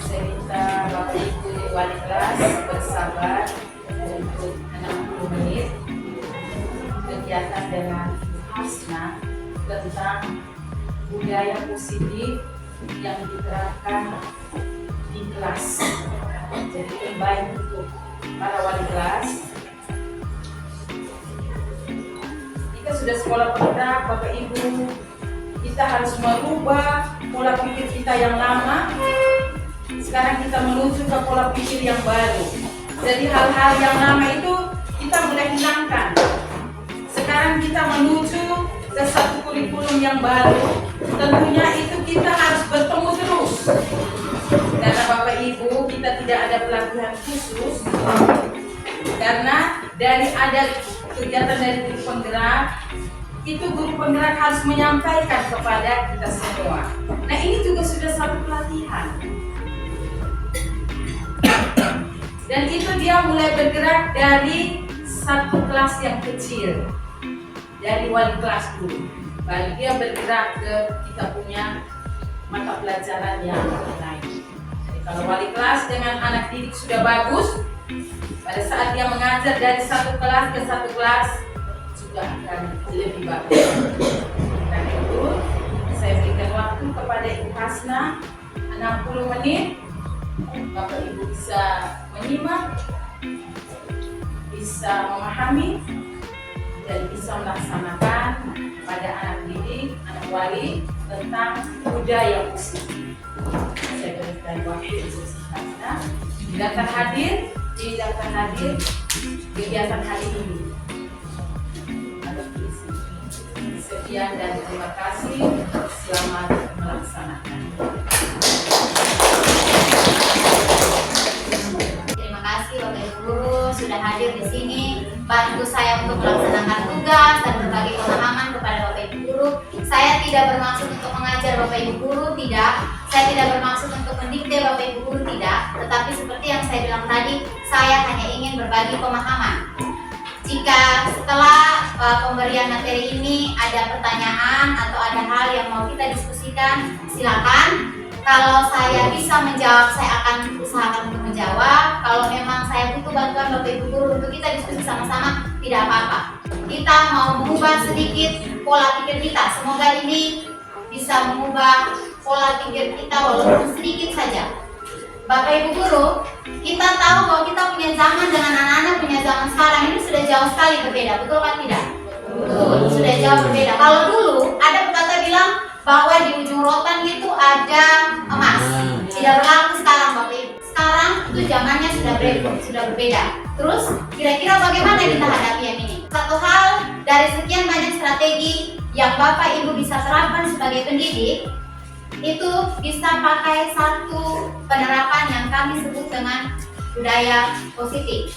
Saya minta Bapak Ibu wali kelas bersabar untuk 60 menit kegiatan dengan Hasna tentang budaya positif yang diterapkan di kelas. Jadi terbaik untuk para wali kelas. Kita sudah sekolah penggerak, Bapak Ibu. Kita harus merubah pola pikir kita yang lama. Sekarang kita menuju ke pola pikir yang baru. Jadi hal-hal yang lama itu kita mulai hilangkan. Sekarang kita menuju ke satu kurikulum yang baru. Tentunya itu kita harus bertemu terus. Karena Bapak Ibu kita tidak ada pelatihan khusus. Karena dari ada kegiatan dari guru penggerak, itu guru penggerak harus menyampaikan kepada kita semua. Nah ini juga sudah satu pelatihan. Dan itu dia mulai bergerak dari satu kelas yang kecil, dari wali kelas dulu. Baru dia bergerak ke kita punya mata pelajaran yang lain. Jadi kalau wali kelas dengan anak didik sudah bagus, pada saat dia mengajar dari satu kelas ke satu kelas juga akan lebih bagus. Dan itu saya berikan waktu kepada Ibu Hasna 60 menit. Bapak Ibu bisa menyimak, bisa memahami, dan bisa melaksanakan pada anak didik, anak wali tentang budaya positif. Saya berikan waktu Ibu Hasna. Tidak akan hadir kegiatan hari ini. Sekian dan terima kasih. Selamat melaksanakan. Terima kasih Bapak Ibu Guru sudah hadir di sini, bantu saya untuk melaksanakan tugas dan berbagi pemahaman kepada Bapak Ibu Guru. Saya tidak bermaksud untuk mengajar Bapak Ibu Guru, tidak. Saya tidak bermaksud untuk mendikte Bapak Ibu Guru, tidak. Tetapi seperti yang saya bilang tadi, saya hanya ingin berbagi pemahaman. Jika setelah pemberian materi ini ada pertanyaan atau ada hal yang mau kita diskusikan, silakan. Kalau saya bisa menjawab, saya akan usahakan untuk menjawab. Kalau memang saya butuh bantuan Bapak Ibu Guru untuk kita diskusi sama-sama, tidak apa-apa. Kita mau mengubah sedikit pola pikir kita. Semoga ini bisa mengubah pola pikir kita walaupun sedikit saja. Bapak Ibu Guru, kita tahu bahwa kita punya zaman dengan anak-anak punya zaman sekarang ini sudah jauh sekali berbeda, betul kan tidak? Betul, sudah jauh berbeda. Kalau dulu ada pepatah bilang bahwa di ujung rotan itu ada emas. Tidak berlaku sekarang Bapak Ibu. Sekarang itu zamannya sudah berbeda. Terus kira-kira bagaimana kita hadapi yang ini? Satu hal dari sekian banyak strategi yang Bapak Ibu bisa terapkan sebagai pendidik, itu bisa pakai satu penerapan yang kami sebut dengan budaya positif.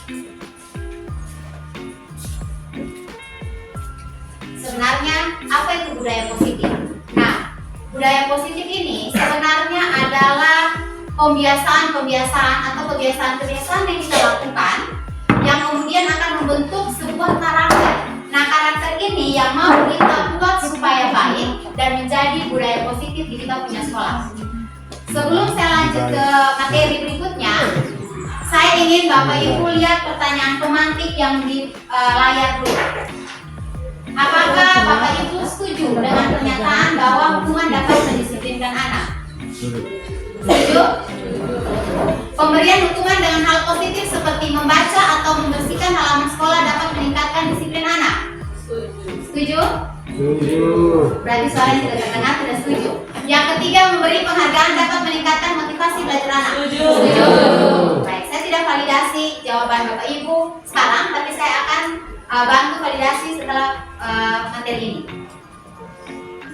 Sebenarnya apa itu budaya positif? Nah, budaya positif ini sebenarnya adalah pembiasaan-pembiasaan atau kebiasaan-kebiasaan yang kita lakukan yang kemudian akan membentuk sebuah karakter. Nah, karakter ini yang mau kita buat supaya baik dan menjadi budaya positif di kita punya sekolah. Sebelum saya lanjut ke materi berikutnya, saya ingin Bapak Ibu lihat pertanyaan pemantik yang di layar dulu. Apakah Bapak Ibu setuju dengan pernyataan bahwa hukuman dapat mendisiplinkan anak? Setuju? Pemberian hukuman dengan hal positif seperti membaca atau membersihkan halaman sekolah dapat meningkatkan disiplin anak. Setuju? Setuju. Berarti suaranya tidak terdengar, tidak setuju. Yang ketiga, memberi penghargaan dapat meningkatkan motivasi belajar anak. Setuju. Setuju. Baik, saya tidak validasi jawaban Bapak Ibu sekarang, tapi saya akan bantu validasi setelah materi ini.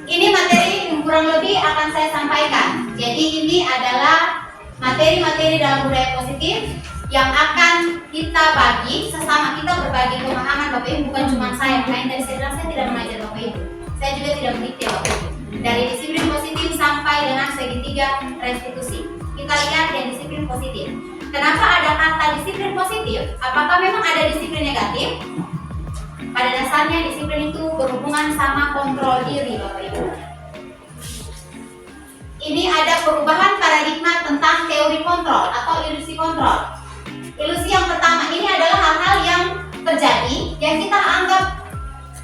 Ini materi yang kurang lebih akan saya sampaikan. Jadi ini adalah materi-materi dalam budaya positif yang akan kita bagi sesama kita berbagi pemahaman Bapak Ibu, bukan cuma saya. Makanya dari saya bilang saya tidak mengajar Bapak Ibu, saya juga tidak mendikte Bapak Ibu. Dari disiplin positif sampai dengan segitiga restitusi, kita lihat yang disiplin positif. Kenapa ada kata disiplin positif? Apakah memang ada disiplin negatif? Pada dasarnya disiplin itu berhubungan sama kontrol diri Bapak Ibu. ini ada perubahan paradigma tentang teori kontrol atau ilusi kontrol. Ilusi yang pertama ini adalah hal-hal yang terjadi yang kita anggap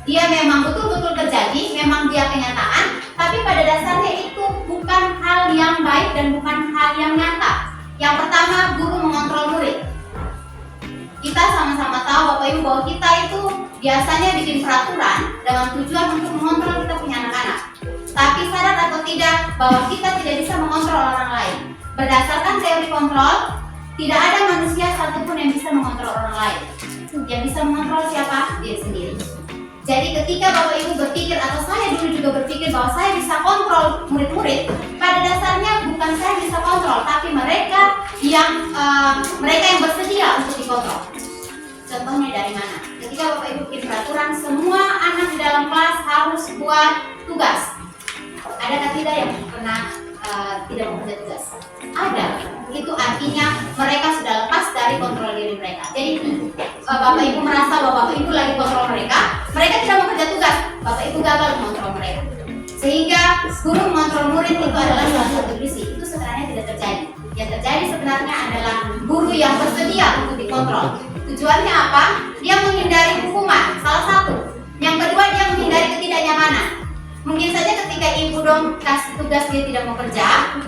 dia memang betul-betul terjadi, memang dia kenyataan, tapi pada dasarnya itu bukan hal yang baik dan bukan hal yang nyata. Yang pertama, guru mengontrol murid. Kita sama-sama tahu Bapak Ibu bahwa kita itu biasanya bikin peraturan dengan tujuan untuk mengontrol kita punya anak-anak. Tapi sadar atau tidak bahwa kita tidak bisa mengontrol orang lain. Berdasarkan teori kontrol, tidak ada manusia satupun yang bisa mengontrol orang lain. Yang bisa mengontrol siapa? Diri sendiri. Jadi ketika Bapak Ibu berpikir atau saya dulu juga berpikir bahwa saya bisa kontrol murid-murid, pada dasarnya bukan saya bisa kontrol, tapi mereka yang bersedia untuk dikontrol. Contohnya dari mana? Ketika Bapak Ibu bikin peraturan, semua anak di dalam kelas harus buat tugas. Adakah tidak yang pernah tidak membuat tugas? Ada. Itu artinya mereka sudah lepas dari kontrol diri mereka. Jadi Bapak Ibu merasa bahwa Bapak Ibu lagi kontrol mereka tidak mau kerja tugas, Bapak Ibu gagal mengontrol mereka. Sehingga guru mengontrol murid itu adalah salah satu ilusi. Itu sebenarnya tidak terjadi. Yang terjadi sebenarnya adalah guru yang bersedia untuk dikontrol. Tujuannya apa? Dia menghindari hukuman, salah satu. Yang kedua, dia menghindari ketidaknyamanan. Mungkin saja ketika ibu dong kasih tugas dia tidak mau kerja,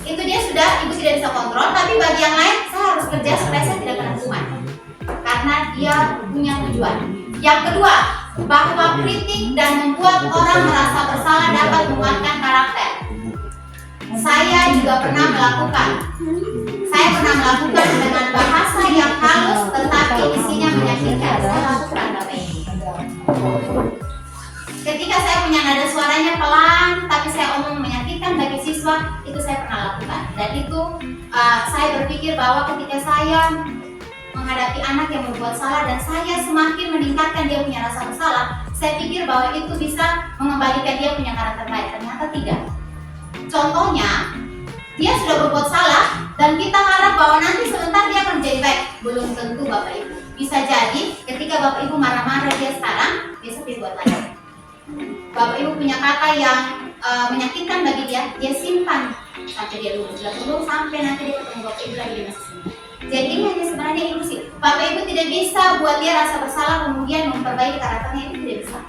itu dia ibu tidak bisa kontrol, tapi bagi yang lain saya harus kerja supaya saya tidak kena hukuman. Karena dia punya tujuan. Yang kedua, bahwa kritik dan membuat orang merasa bersalah dapat menguatkan karakter. Saya juga pernah melakukan. Saya pernah melakukan dengan bahasa yang halus tetapi isinya menyakitkan. Saya lakukan Bapak Ibu. Ketika saya punya nada suaranya pelan tapi saya omong menyakitkan bagi siswa, itu saya pernah lakukan. Dan itu saya berpikir bahwa ketika saya menghadapi anak yang berbuat salah dan saya semakin meningkatkan dia punya rasa bersalah, saya pikir bahwa itu bisa mengembalikan dia punya karakter baik. Ternyata tidak. Contohnya, dia sudah berbuat salah dan kita harap bahwa nanti sebentar dia akan menjadi baik. Belum tentu Bapak Ibu. Bisa jadi ketika Bapak Ibu marah-marah dia sekarang, besok dia buat lagi. Bapak Ibu punya kata yang menyakitkan bagi dia simpan sampai dia lulus. Belum sampai nanti dia ketemu Bapak Ibu lagi di masa sini. Jadi ini hanya sebenarnya ilusi. Bapak Ibu tidak bisa buat dia rasa bersalah kemudian memperbaiki karakternya, itu tidak bisa.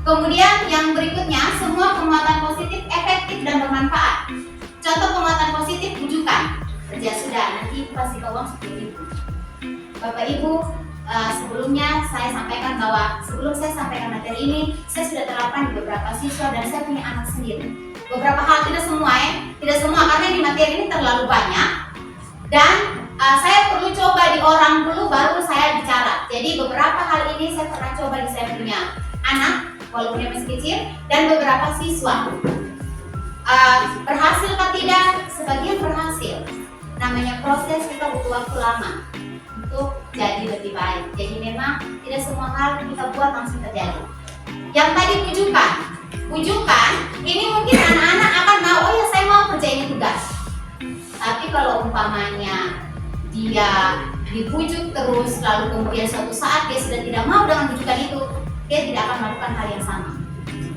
Kemudian yang berikutnya, semua penguatan positif efektif dan bermanfaat. Contoh penguatan positif, bujukan. Kerja sudah, nanti pasti uang 10.000. Bapak Ibu, sebelumnya saya sampaikan bahwa sebelum saya sampaikan materi ini, saya sudah terapkan di beberapa siswa dan saya punya anak sendiri. Beberapa hal, tidak semua tidak semua karena di materi ini terlalu banyak. Dan saya perlu coba di orang dulu baru saya bicara. Jadi beberapa hal ini saya pernah coba di saya punya anak walaupun dia masih kecil dan beberapa siswa. Berhasil atau tidak? Sebagian berhasil. Namanya proses, kita butuh waktu lama untuk jadi lebih baik. Jadi memang tidak semua hal kita buat langsung terjadi. Yang tadi bujukan, ini mungkin anak-anak akan mau, oh ya saya mau kerja ini tugas. Tapi kalau umpamanya dia dibujuk terus, lalu kemudian suatu saat dia sudah tidak mau dengan bujukan itu, dia tidak akan melakukan hal yang sama.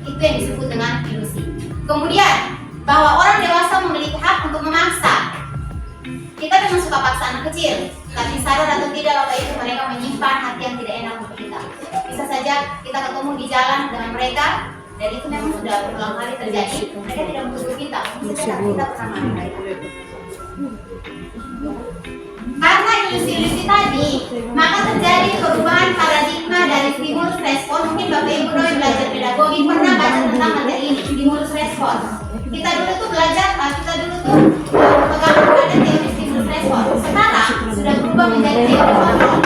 Itu yang disebut dengan ilusi. Kemudian, bahwa orang dewasa memiliki hak untuk memaksa. Kita memang suka paksa anak kecil, tapi sadar atau tidak Bapak Ibu, mereka menyimpan hati yang tidak enak untuk kita. Bisa saja kita ketemu di jalan dengan mereka, dan itu memang sudah berulang kali terjadi. Mereka tidak menuduh kita, kita pernah marah mereka. Karena ilusi-ilusi tadi, maka terjadi perubahan paradigma dari stimulus respon. Mungkin Bapak Ibu Doi belajar pedagogi pernah baca tentang materi ini, stimulus respon. Kita dulu tuh belajar, pegang ada teori stimulus respon. Sekarang sudah berubah menjadi teori kontrol.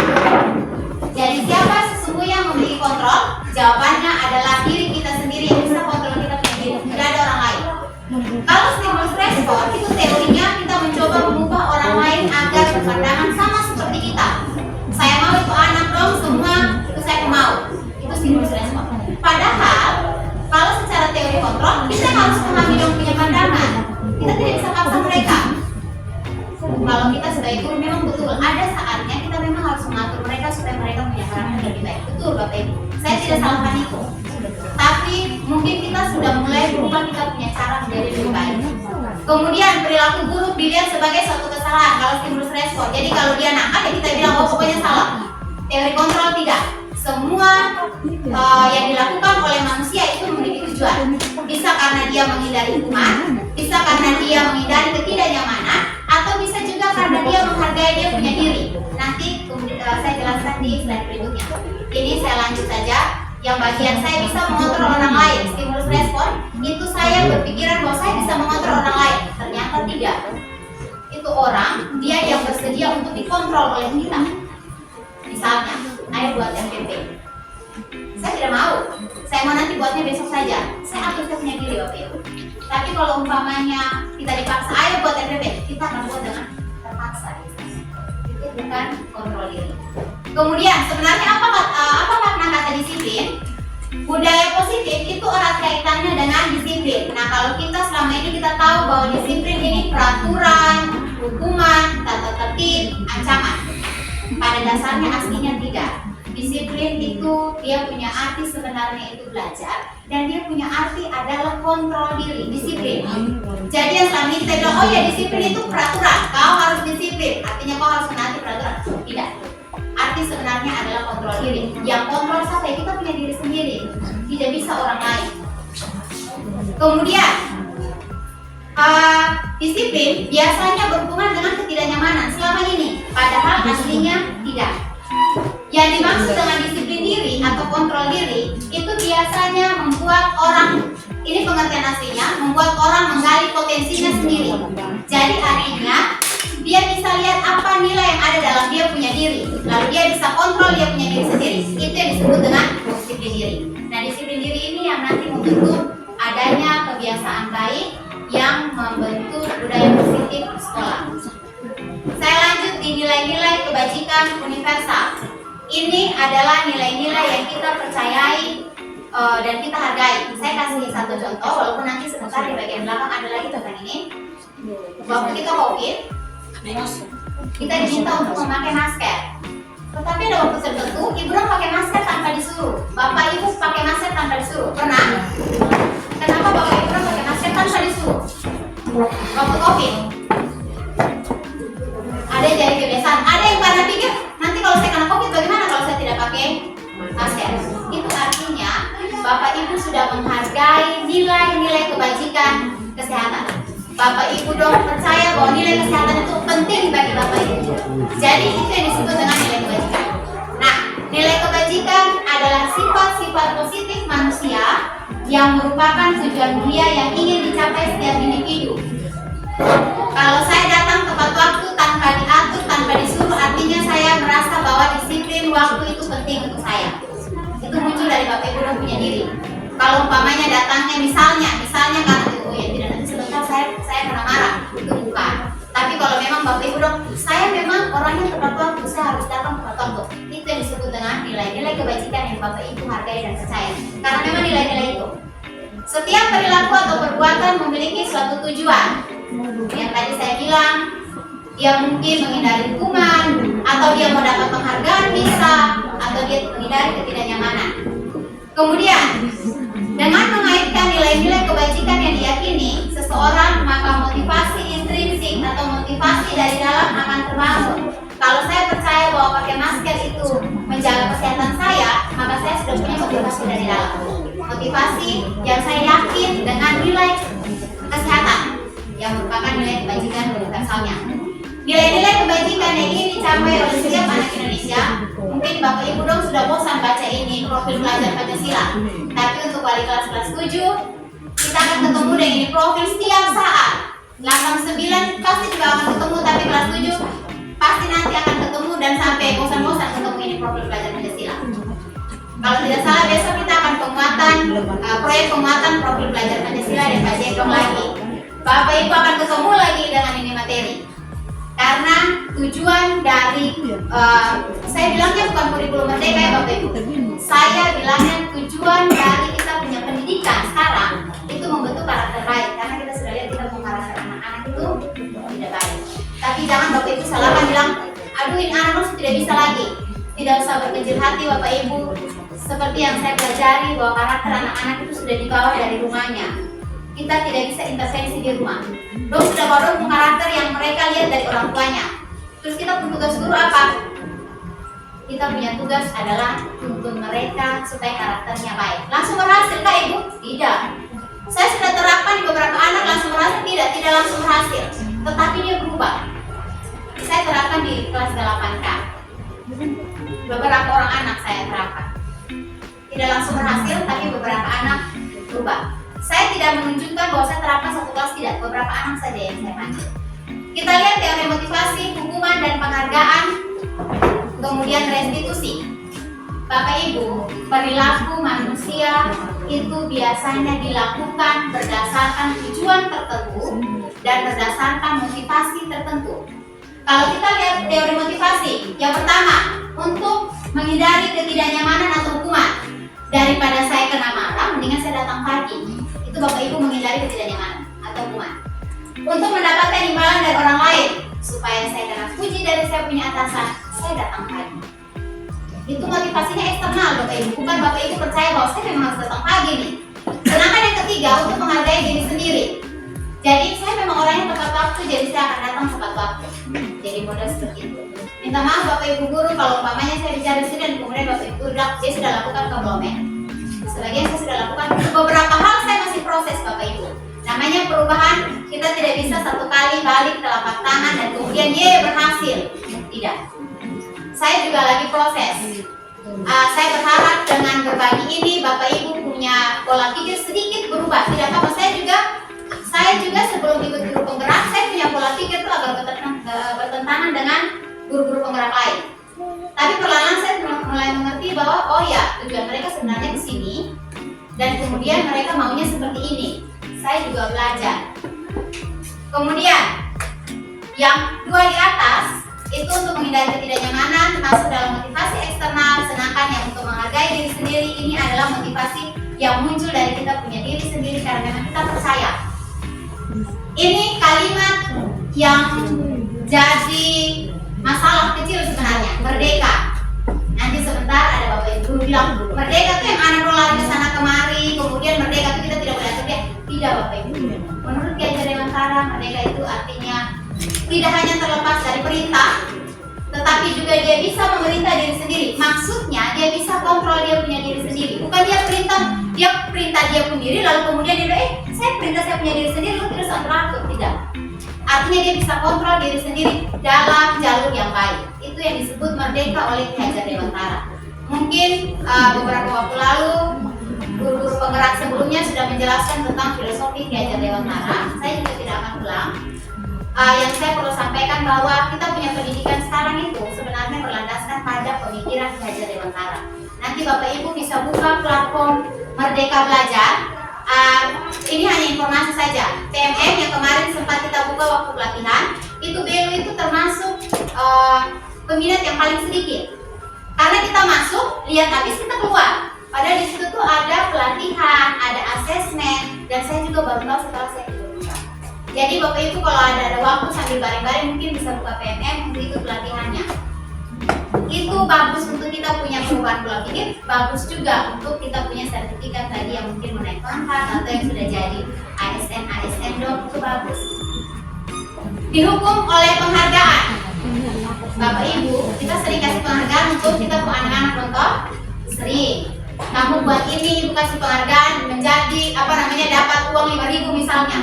Jadi siapa sesungguhnya yang memiliki kontrol? Jawabannya adalah diri kita sendiri yang bisa kontrol kita sendiri, tidak ada orang lain. Kalau stimulus respon itu teorinya kita mencoba mengubah orang lain agar berpandangan sama seperti kita. Saya mau itu anak dong semua, itu saya mau. Itu stimulus respon. Padahal kalau secara teori kontrol kita harus memahami dong punya pandangan. Kita tidak bisa paksa mereka. Kalau kita sebagai guru memang betul ada saatnya kita memang harus mengatur mereka supaya mereka punya karakter lebih baik. Betul Bapak Ibu. Saya tidak salahkan itu. Tapi mungkin kita sudah mulai berubah, kita punya cara menjadi lebih baik. Kemudian perilaku buruk dilihat sebagai suatu kesalahan kalau stimulus respon. Jadi kalau dia nakal ya kita bilang oh pokoknya salah. Teori kontrol tidak. Semua yang dilakukan oleh manusia itu memiliki tujuan. Bisa karena dia menghindari hukuman, bisa karena dia menghindari ketidaknyamanan, atau bisa juga karena dia menghargai dia punya diri. Nanti saya jelaskan di slide berikutnya. Ini saya lanjut saja. Yang bagian saya bisa mengontrol orang lain, stimulus respon, itu saya berpikiran bahwa saya bisa mengontrol orang lain. Ternyata tidak. Itu orang, dia yang bersedia untuk dikontrol oleh kita. Misalnya, ayo buat MPP. Saya tidak mau. Saya mau nanti buatnya besok saja. Saya atur saya punya diri Bapak Ibu. Tapi kalau umpamanya kita dipaksa, ayo buat MPP, kita akan buat dengan terpaksa. Itu bukan kontrol diri. Kemudian sebenarnya apa makna kata disiplin? Budaya positif itu erat kaitannya dengan disiplin. Nah kalau kita selama ini kita tahu bahwa disiplin ini peraturan, hukuman, tata tertib, ancaman. Pada dasarnya aslinya tidak. Disiplin itu dia punya arti sebenarnya itu belajar, dan dia punya arti adalah kontrol diri, disiplin. Jadi yang selama ini kita bilang, oh ya disiplin itu peraturan, kau harus disiplin, artinya kau harus menaati peraturan. Tidak. Arti sebenarnya adalah kontrol diri. Yang kontrol siapa? Kita punya diri sendiri, tidak bisa orang lain. Kemudian disiplin biasanya berhubungan dengan ketidaknyamanan selama ini, padahal aslinya tidak. Yang dimaksud dengan disiplin diri atau kontrol diri itu biasanya membuat orang, ini pengertian aslinya, membuat orang menggali potensinya sendiri. Jadi artinya dia bisa lihat apa nilai yang ada dalam dia punya diri, lalu dia bisa kontrol dia punya diri sendiri. Itu yang disebut dengan disiplin diri. Nah disiplin diri ini yang nanti membentuk adanya kebiasaan baik yang membentuk budaya positif di sekolah. Saya lanjut di nilai-nilai kebajikan universal. Ini adalah nilai-nilai yang kita percayai dan kita hargai. Saya kasih satu contoh, walaupun nanti sebentar di bagian belakang ada lagi tentang ini. Waktu kita COVID, kita diminta untuk memakai masker. Tetapi ada waktu tertentu, ibu orang pakai masker tanpa disuruh. Bapak ibu pakai masker tanpa disuruh. Pernah? Kenapa bapak ibu orang pakai masker tanpa disuruh? Waktu COVID. Ada yang jadi kebiasaan. Ada yang karena pikir, nanti kalau saya kena COVID bagaimana kalau saya tidak pakai masker? Itu artinya bapak ibu sudah menghargai nilai-nilai kebajikan kesehatan. Bapak ibu dong percaya bahwa nilai kesehatan itu penting bagi bapak ibu. Jadi itu yang disebut dengan nilai kebajikan. Nah, nilai kebajikan adalah sifat-sifat positif manusia yang merupakan tujuan mulia yang ingin dicapai setiap individu. Kalau saya datang tepat waktu tanpa diatur, tanpa disuruh, artinya saya merasa bahwa disiplin waktu itu penting untuk saya. Itu muncul dari bapak ibu dong punya diri. Kalau umpamanya datangnya misalnya karena itu ya tidak, nanti sebentar saya kena marah, itu bukan. Tapi kalau memang bapak ibu dong, saya memang orangnya tepat waktu, saya harus datang tepat waktu. Itu yang disebut dengan nilai-nilai kebajikan yang bapak ibu hargai dan percaya. Karena memang nilai-nilai itu. Setiap perilaku atau perbuatan memiliki suatu tujuan. Yang tadi saya bilang, dia mungkin menghindari hukuman, atau dia mau dapat penghargaan bisa, atau dia menghindari ketidaknyamanan. Kemudian, dengan mengaitkan nilai-nilai kebajikan yang diyakini seseorang, maka motivasi intrinsik atau motivasi dari dalam akan terbangun. Kalau saya percaya bahwa pakai masker itu menjaga kesehatan saya, maka saya sudah punya motivasi dari dalam. Motivasi yang saya yakin dengan nilai kesehatan yang merupakan nilai kebajikan universalnya. Nilai-nilai kebajikan yang ingin dicapai oleh setiap anak Indonesia, mungkin bapak ibu dong sudah bosan baca ini profil pelajar Pancasila. Tapi untuk wali kelas 7, kita akan ketemu dengan ini profil setiap saat. 89 pasti juga akan ketemu, tapi kelas 7 pasti nanti akan ketemu dan sampai bosan-bosan ketemu ini profil pelajar Pancasila. Kalau tidak salah besok kita akan proyek penguatan profil pelajar Pancasila dan Pak Jendong lagi. Bapak ibu akan ketemu lagi dengan ini materi. Karena tujuan dari saya bilangnya bukan kurikulum merdeka ya Bapak Ibu. Saya bilangnya tujuan dari kita punya pendidikan sekarang itu membentuk karakter baik. Karena kita sudah lihat kita punya karakter anak-anak itu tidak baik. Tapi jangan Bapak Ibu salahkan bilang, aduh ini anak tidak bisa lagi. Tidak usah berkecil hati Bapak Ibu. Seperti yang saya pelajari bahwa karakter anak-anak itu sudah dibawa dari rumahnya. kita tidak bisa intervensi di rumah. Dong sudah bawa karakter yang mereka lihat dari orang tuanya. Terus kita punya tugas guru apa? Kita punya tugas adalah tuntun mereka supaya karakternya baik. Langsung berhasil kah Ibu? Tidak. Saya sudah terapkan di beberapa anak langsung berhasil? Tidak langsung berhasil. Tetapi dia berubah. Saya terapkan di kelas 8K. Beberapa orang anak saya terapkan. Tidak langsung berhasil, tapi beberapa anak berubah. Saya tidak menunjukkan bahwa saya terapkan satu kelas, tidak. Beberapa anak saja yang saya panggil. Kita lihat teori motivasi, hukuman dan penghargaan, kemudian restitusi. Bapak Ibu, perilaku manusia itu biasanya dilakukan berdasarkan tujuan tertentu dan berdasarkan motivasi tertentu. Kalau kita lihat teori motivasi, yang pertama, untuk menghindari ketidaknyamanan atau hukuman. Daripada saya kena marah, mendingan saya datang pagi. Itu Bapak Ibu menghindari ketidaknyamanan atau hukuman. Untuk mendapatkan imbalan dari orang lain, supaya saya kena puji dari saya punya atasan, saya datang pagi. Itu motivasinya eksternal Bapak Ibu, bukan Bapak Ibu percaya bahwa saya memang harus datang pagi nih. Sedangkan yang ketiga, untuk menghargai diri sendiri. Jadi saya memang orangnya tepat waktu, jadi saya akan datang tepat waktu. Jadi model seperti itu. Minta maaf Bapak Ibu guru kalau umpamanya saya bicara di sini dan kemudian Bapak Ibu bilang dia sudah lakukan ke belum ya? Sebagian saya sudah lakukan. Beberapa hal saya masih proses Bapak Ibu. Namanya perubahan, kita tidak bisa satu kali balik telapak tangan dan kemudian berhasil. Tidak. Saya juga lagi proses. Saya berharap dengan berbagi ini Bapak Ibu punya pola pikir sedikit berubah. Tidak apa-apa, saya juga sebelum ikut guru penggerak saya punya pola pikir itu agak bertentangan dengan guru-guru penggerak lain. Tapi perlahan saya mulai mengerti bahwa oh ya, tujuan mereka sebenarnya di sini dan kemudian mereka maunya seperti ini. Saya juga belajar. Kemudian yang dua di atas itu untuk menghindari ketidaknyamanan masuk dalam motivasi eksternal, sedangkan yang untuk menghargai diri sendiri ini adalah motivasi yang muncul dari kita punya diri sendiri karena memang kita percaya. Ini kalimat yang jadi masalah kecil sebenarnya, merdeka. Nanti sebentar ada Bapak Ibu bilang merdeka itu yang anak lari ke sana kemari, kemudian merdeka itu kita tidak boleh kerja. Tidak Bapak Ibu. Menurut Ki Hajar Dewantara, merdeka itu artinya tidak hanya terlepas dari perintah, tetapi juga dia bisa memerintah diri sendiri. Maksudnya dia bisa kontrol dia punya diri sendiri. Bukan dia perintah dia pun diri lalu kemudian dia bilang, saya perintah saya punya diri sendiri, lu tidak usah teratur. Tidak. Artinya dia bisa kontrol diri sendiri dalam jalur yang baik. Itu yang disebut merdeka oleh Ki Hajar Dewantara. Mungkin beberapa waktu lalu guru-guru penggerak sebelumnya sudah menjelaskan tentang filosofi Ki Hajar Dewantara. Saya juga tidak akan ulang. Yang saya perlu sampaikan bahwa kita punya pendidikan sekarang itu sebenarnya berlandaskan pada pemikiran Ki Hajar Dewantara. Nanti Bapak Ibu bisa buka platform Merdeka Belajar. Ini hanya informasi saja. PMM yang kemarin sempat kita buka waktu pelatihan, itu BELU itu termasuk peminat yang paling sedikit. Karena kita masuk, lihat habis kita keluar. Padahal di situ tuh ada pelatihan, ada asesmen, dan saya juga baru tahu setelah saya buka. Jadi Bapak Ibu kalau ada waktu sambil bareng-bareng mungkin bisa buka PMM untuk itu pelatihannya. Itu bagus untuk kita punya perubahan pola pikir, bagus juga untuk kita punya sertifikat tadi yang mungkin menaik pangkat atau yang sudah jadi ASN dok, itu bagus. Dihukum oleh penghargaan. Bapak Ibu, kita sering kasih penghargaan untuk kita punya anak-anak contoh, sering. Kamu buat ini, Ibu kasih penghargaan menjadi dapat uang 5.000 misalnya,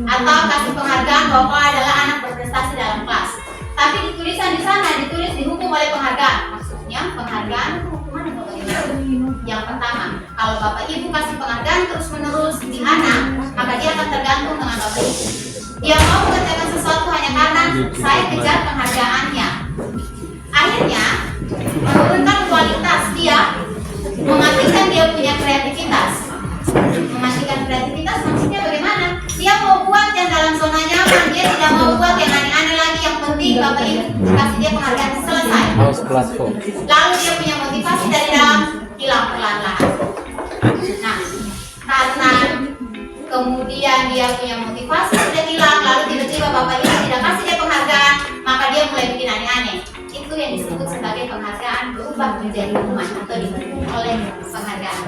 atau kasih penghargaan bahwa kau adalah anak berprestasi dalam kelas. Tapi di tulisan di sana ditulis dihukum oleh penghargaan. Maksudnya penghargaan itu hukuman atau bagaimana? Yang pertama, kalau Bapak Ibu kasih penghargaan terus menerus di anak, maka dia akan tergantung dengan Bapak Ibu. Dia mau mengerjakan sesuatu hanya karena saya kejar penghargaannya. Akhirnya menurunkan kualitas dia, mematikan dia punya kreativitas. Mematikan kreativitas maksudnya bagaimana? Dia mau buat yang dalam zona nyaman, dia tidak mau buat yang aneh-aneh lagi. Yang penting Bapak Ibu kasih dia penghargaan selesai. Lalu dia punya motivasi dari dalam, hilang perlahan-lahan. Nah, karena kemudian dia punya motivasi sudah hilang, lalu tiba-tiba Bapak Ibu tidak kasih dia penghargaan, maka dia mulai bikin aneh-aneh. Itu yang disebut sebagai penghargaan berubah menjadi hukuman atau dihukum oleh penghargaan.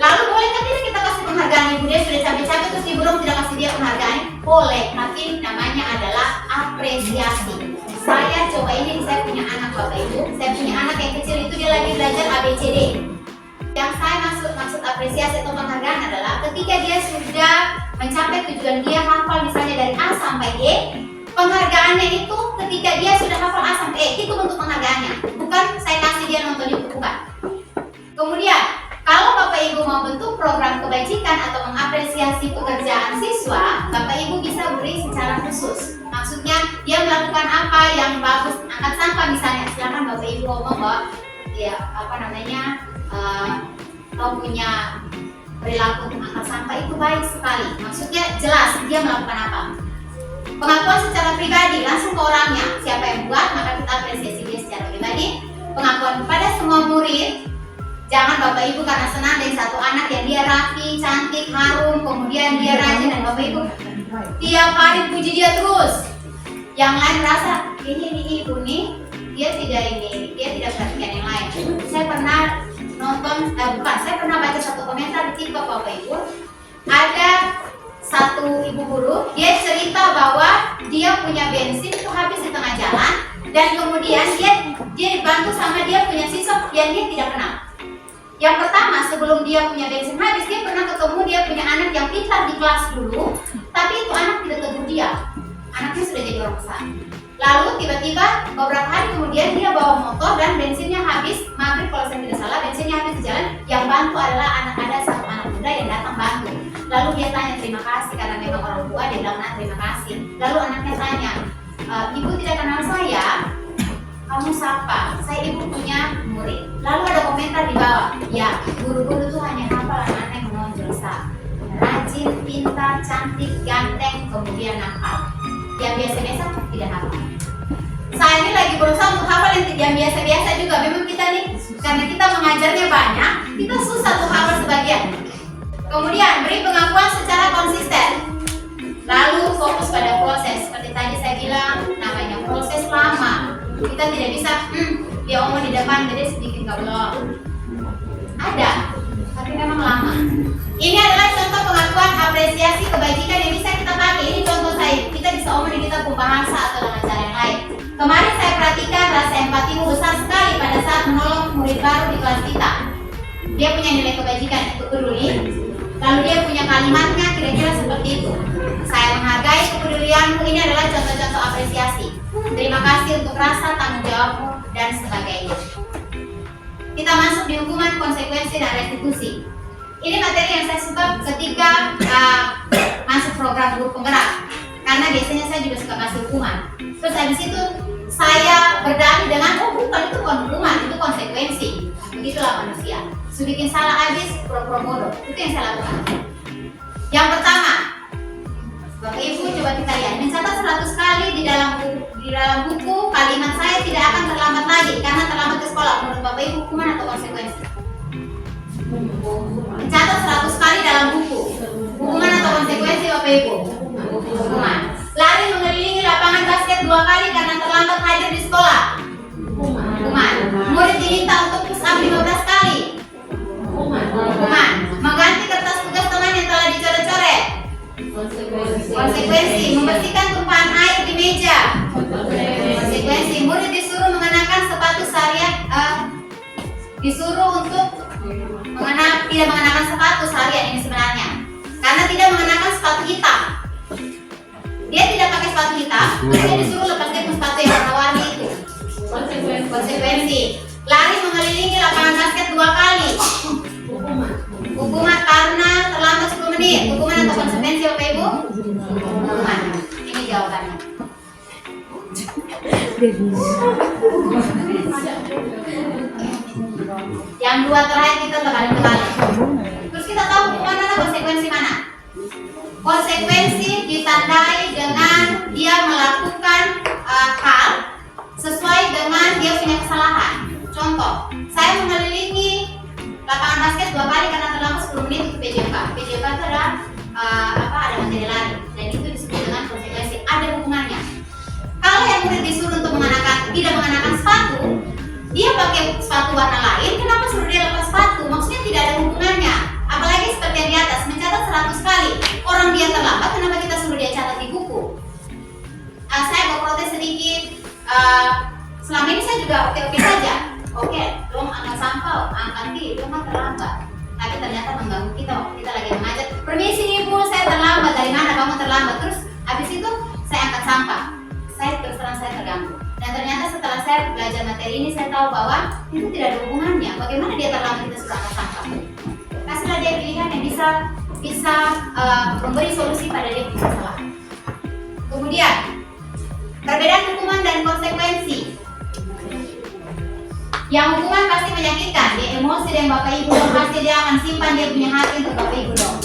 Lalu bolehkah tidak kita kasih penghargaan penghargaan ibu dia sudah capek-capek terus ibu dong tidak kasih dia penghargaan, boleh, tapi namanya adalah apresiasi. Saya coba ini, saya punya anak Bapak Ibu, saya punya anak yang kecil itu dia lagi belajar ABCD. Yang saya maksud apresiasi atau penghargaan adalah ketika dia sudah mencapai tujuan dia hafal misalnya dari A sampai E, penghargaannya itu ketika dia sudah hafal A sampai E, itu bentuk penghargaannya. Bukan saya kasih dia nonton YouTube, bukan. Kemudian, kalau Bapak Ibu mau bentuk program kebajikan atau mengapresiasi pekerjaan siswa, Bapak Ibu bisa beri secara khusus. Maksudnya, dia melakukan apa yang bagus, angkat sampah misalnya. Silakan Bapak Ibu ngomong bahwa ya kau punya perilaku untuk angkat sampah itu baik sekali. Maksudnya jelas dia melakukan apa. Pengakuan secara pribadi langsung ke orangnya. Siapa yang buat maka kita apresiasi dia secara pribadi. Pengakuan kepada semua murid. Jangan Bapak Ibu karena senang dengan satu anak yang dia rapi, cantik, harum, kemudian dia rajin dan Bapak Ibu tiap hari puji dia terus. Yang lain merasa ini ibu nih dia tidak perhatikan yang lain. Saya pernah saya pernah baca satu komentar di TikTok Bapak Ibu. Ada satu ibu guru, dia cerita bahwa dia punya bensin itu habis di tengah jalan dan kemudian dia dibantu sama dia punya siswa yang dia tidak kenal. Yang pertama, sebelum dia punya bensin habis, dia pernah ketemu dia punya anak yang pintar di kelas dulu, tapi itu anak tidak tegur dia. Anaknya sudah jadi orang besar. Lalu tiba-tiba beberapa hari kemudian dia bawa motor dan bensinnya habis, maghrib kalau saya tidak salah, bensinnya habis di jalan. Yang bantu adalah ada satu anak muda yang datang bantu. Lalu dia tanya terima kasih karena memang orang tua, dia bilang terima kasih. Lalu anaknya tanya, ibu tidak kenal saya? Kamu siapa? Saya ibu punya murid. Lalu ada komentar di bawah, ya guru-guru tuh hanya hafal anak yang menonjol rajin, pintar, cantik, ganteng, kemudian nakal. Yang biasa-biasa tidak hafal. Saya ini lagi berusaha untuk hafal yang biasa-biasa juga. Memang kita nih, karena kita mengajarnya banyak, kita susah untuk hafal sebagian. Kemudian beri pengakuan secara konsisten. Lalu fokus pada proses. Seperti tadi saya bilang, namanya proses lama. Kita tidak bisa, dia omong di depan, jadi sedikit nggak belum. Ada, tapi memang lama. Ini adalah contoh pengakuan apresiasi kebajikan yang bisa kita pakai. Ini contoh saya. Kita bisa omong di kita bahasa atau dengan cara yang lain. Kemarin saya perhatikan rasa empatimu besar sekali pada saat menolong murid baru di kelas kita. Dia punya nilai kebajikan, itu peduli. Lalu dia punya kalimatnya kira-kira seperti itu. Saya menghargai kepedulianmu. Ini adalah contoh-contoh apresiasi. Terima kasih untuk rasa tanggung jawabmu dan sebagainya. Kita masuk di hukuman, konsekuensi, dan restitusi. Ini materi yang saya suka ketika masuk program guru penggerak. Karena biasanya saya juga suka kasih hukuman. Terus habis itu saya berdalih dengan, bukan itu bukan hukuman, itu konsekuensi. Begitulah manusia. Sudah bikin salah habis, pura-pura bodoh. Itu yang saya lakukan. Yang pertama, Bapak Ibu coba kita lihat, mencatat 100 kali di dalam buku kalimat saya tidak akan terlambat lagi karena terlambat ke sekolah. Menurut Bapak Ibu hukuman atau konsekuensi? Mencatat 100 kali dalam buku, hukuman atau konsekuensi Bapak Ibu? Hukuman. Lari mengelilingi lapangan basket 2 kali karena terlambat hadir di sekolah. Hukuman. Murid diminta untuk push up 15 kali. Hukuman. Mengganti kertas tugas teman yang telah dicoret-coret. Konsekuensi. Membersihkan tumpahan air di meja. Konsekuensi. Murid disuruh mengenakan sepatu syariat, disuruh untuk tidak mengenakan sepatu syariat ini sebenarnya karena tidak mengenakan sepatu hitam. Dia tidak pakai sepatu hitam, dia disuruh lepaskan sepatu yang warna-warni itu. Konsekuensi. Lari mengelilingi lapangan basket 2 kali. Hukuman karena terlambat 10 menit. Hukuman atau konsekuensi Bapak Ibu? Hukuman. Ini jawabannya. Yang 2 terakhir kita terbalik-terbalik. Terus kita tahu hukuman mana, konsekuensi mana? Konsekuensi ditandai dengan dia melakukan hal sesuai dengan dia punya kesalahan. Contoh, saya mengelilingi lapangan basket 2 kali karena terlambat 10 menit itu PJK. PJK itu ada materi lari dan itu disebut dengan konsekuensi. Ada hukumannya. Kalau yang murid disuruh untuk tidak mengenakan sepatu, dia pakai sepatu warna lain, kenapa suruh dia lepas sepatu? Maksudnya tidak ada hubungannya. Apalagi seperti yang di atas, mencatat selama ini saya juga oke-oke saja. Oke, dong angkat sampah, angkat kiri, dong kan terlambat. Tapi ternyata mengganggu kita waktu kita lagi mengajar. Permisi ibu, saya terlambat. Dari mana kamu terlambat? Terus habis itu saya angkat sampah. Saya terus terang saya terganggu. Dan ternyata setelah saya belajar materi ini, saya tahu bahwa itu tidak ada hubungannya. Bagaimana dia terlambat kita suruh angkat sampah? Kasihlah dia pilihan yang bisa memberi solusi pada dia punya masalah. Kemudian perbedaan hukuman dan konsekuensi. Yang hukuman pasti menyakitkan, dia emosi dengan bapak ibu, pasti dia akan simpan dia punya hati untuk bapak ibu dong.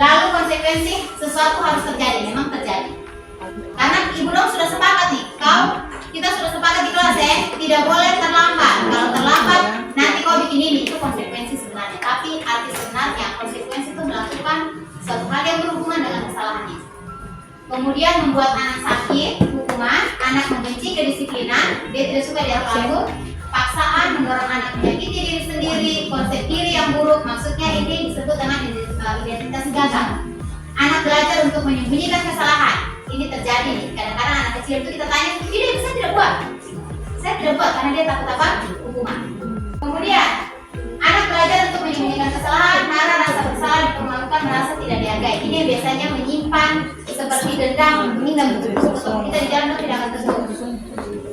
Lalu konsekuensi, sesuatu harus terjadi, memang terjadi. Karena ibu dong sudah sepakat nih, kita sudah sepakat di kelas ya, tidak boleh terlambat. Kalau terlambat, nanti kau bikin ini, itu konsekuensi sebenarnya. Tapi arti sebenarnya konsekuensi itu melakukan suatu hal yang berhubungan dengan kesalahannya. Kemudian membuat anak sakit, hukuman, anak membenci kedisiplinan, dia tidak suka dia pelaku, paksaan, mendorong anak menyakiti diri sendiri, konsep diri yang buruk, maksudnya ini disebut dengan identitas gagal. Anak belajar untuk menyembunyikan kesalahan, ini terjadi nih, kadang-kadang anak kecil itu kita tanya, ini saya tidak buat, karena dia takut apa? Hukuman. Kemudian, anak belajar untuk menyembunyikan kesalahan, marah, rasa bersalah, dipermalukan, merasa tidak dihargai. Ini biasanya menyimpan seperti dendam, ingin kita di dalam tidak akan tersentuh.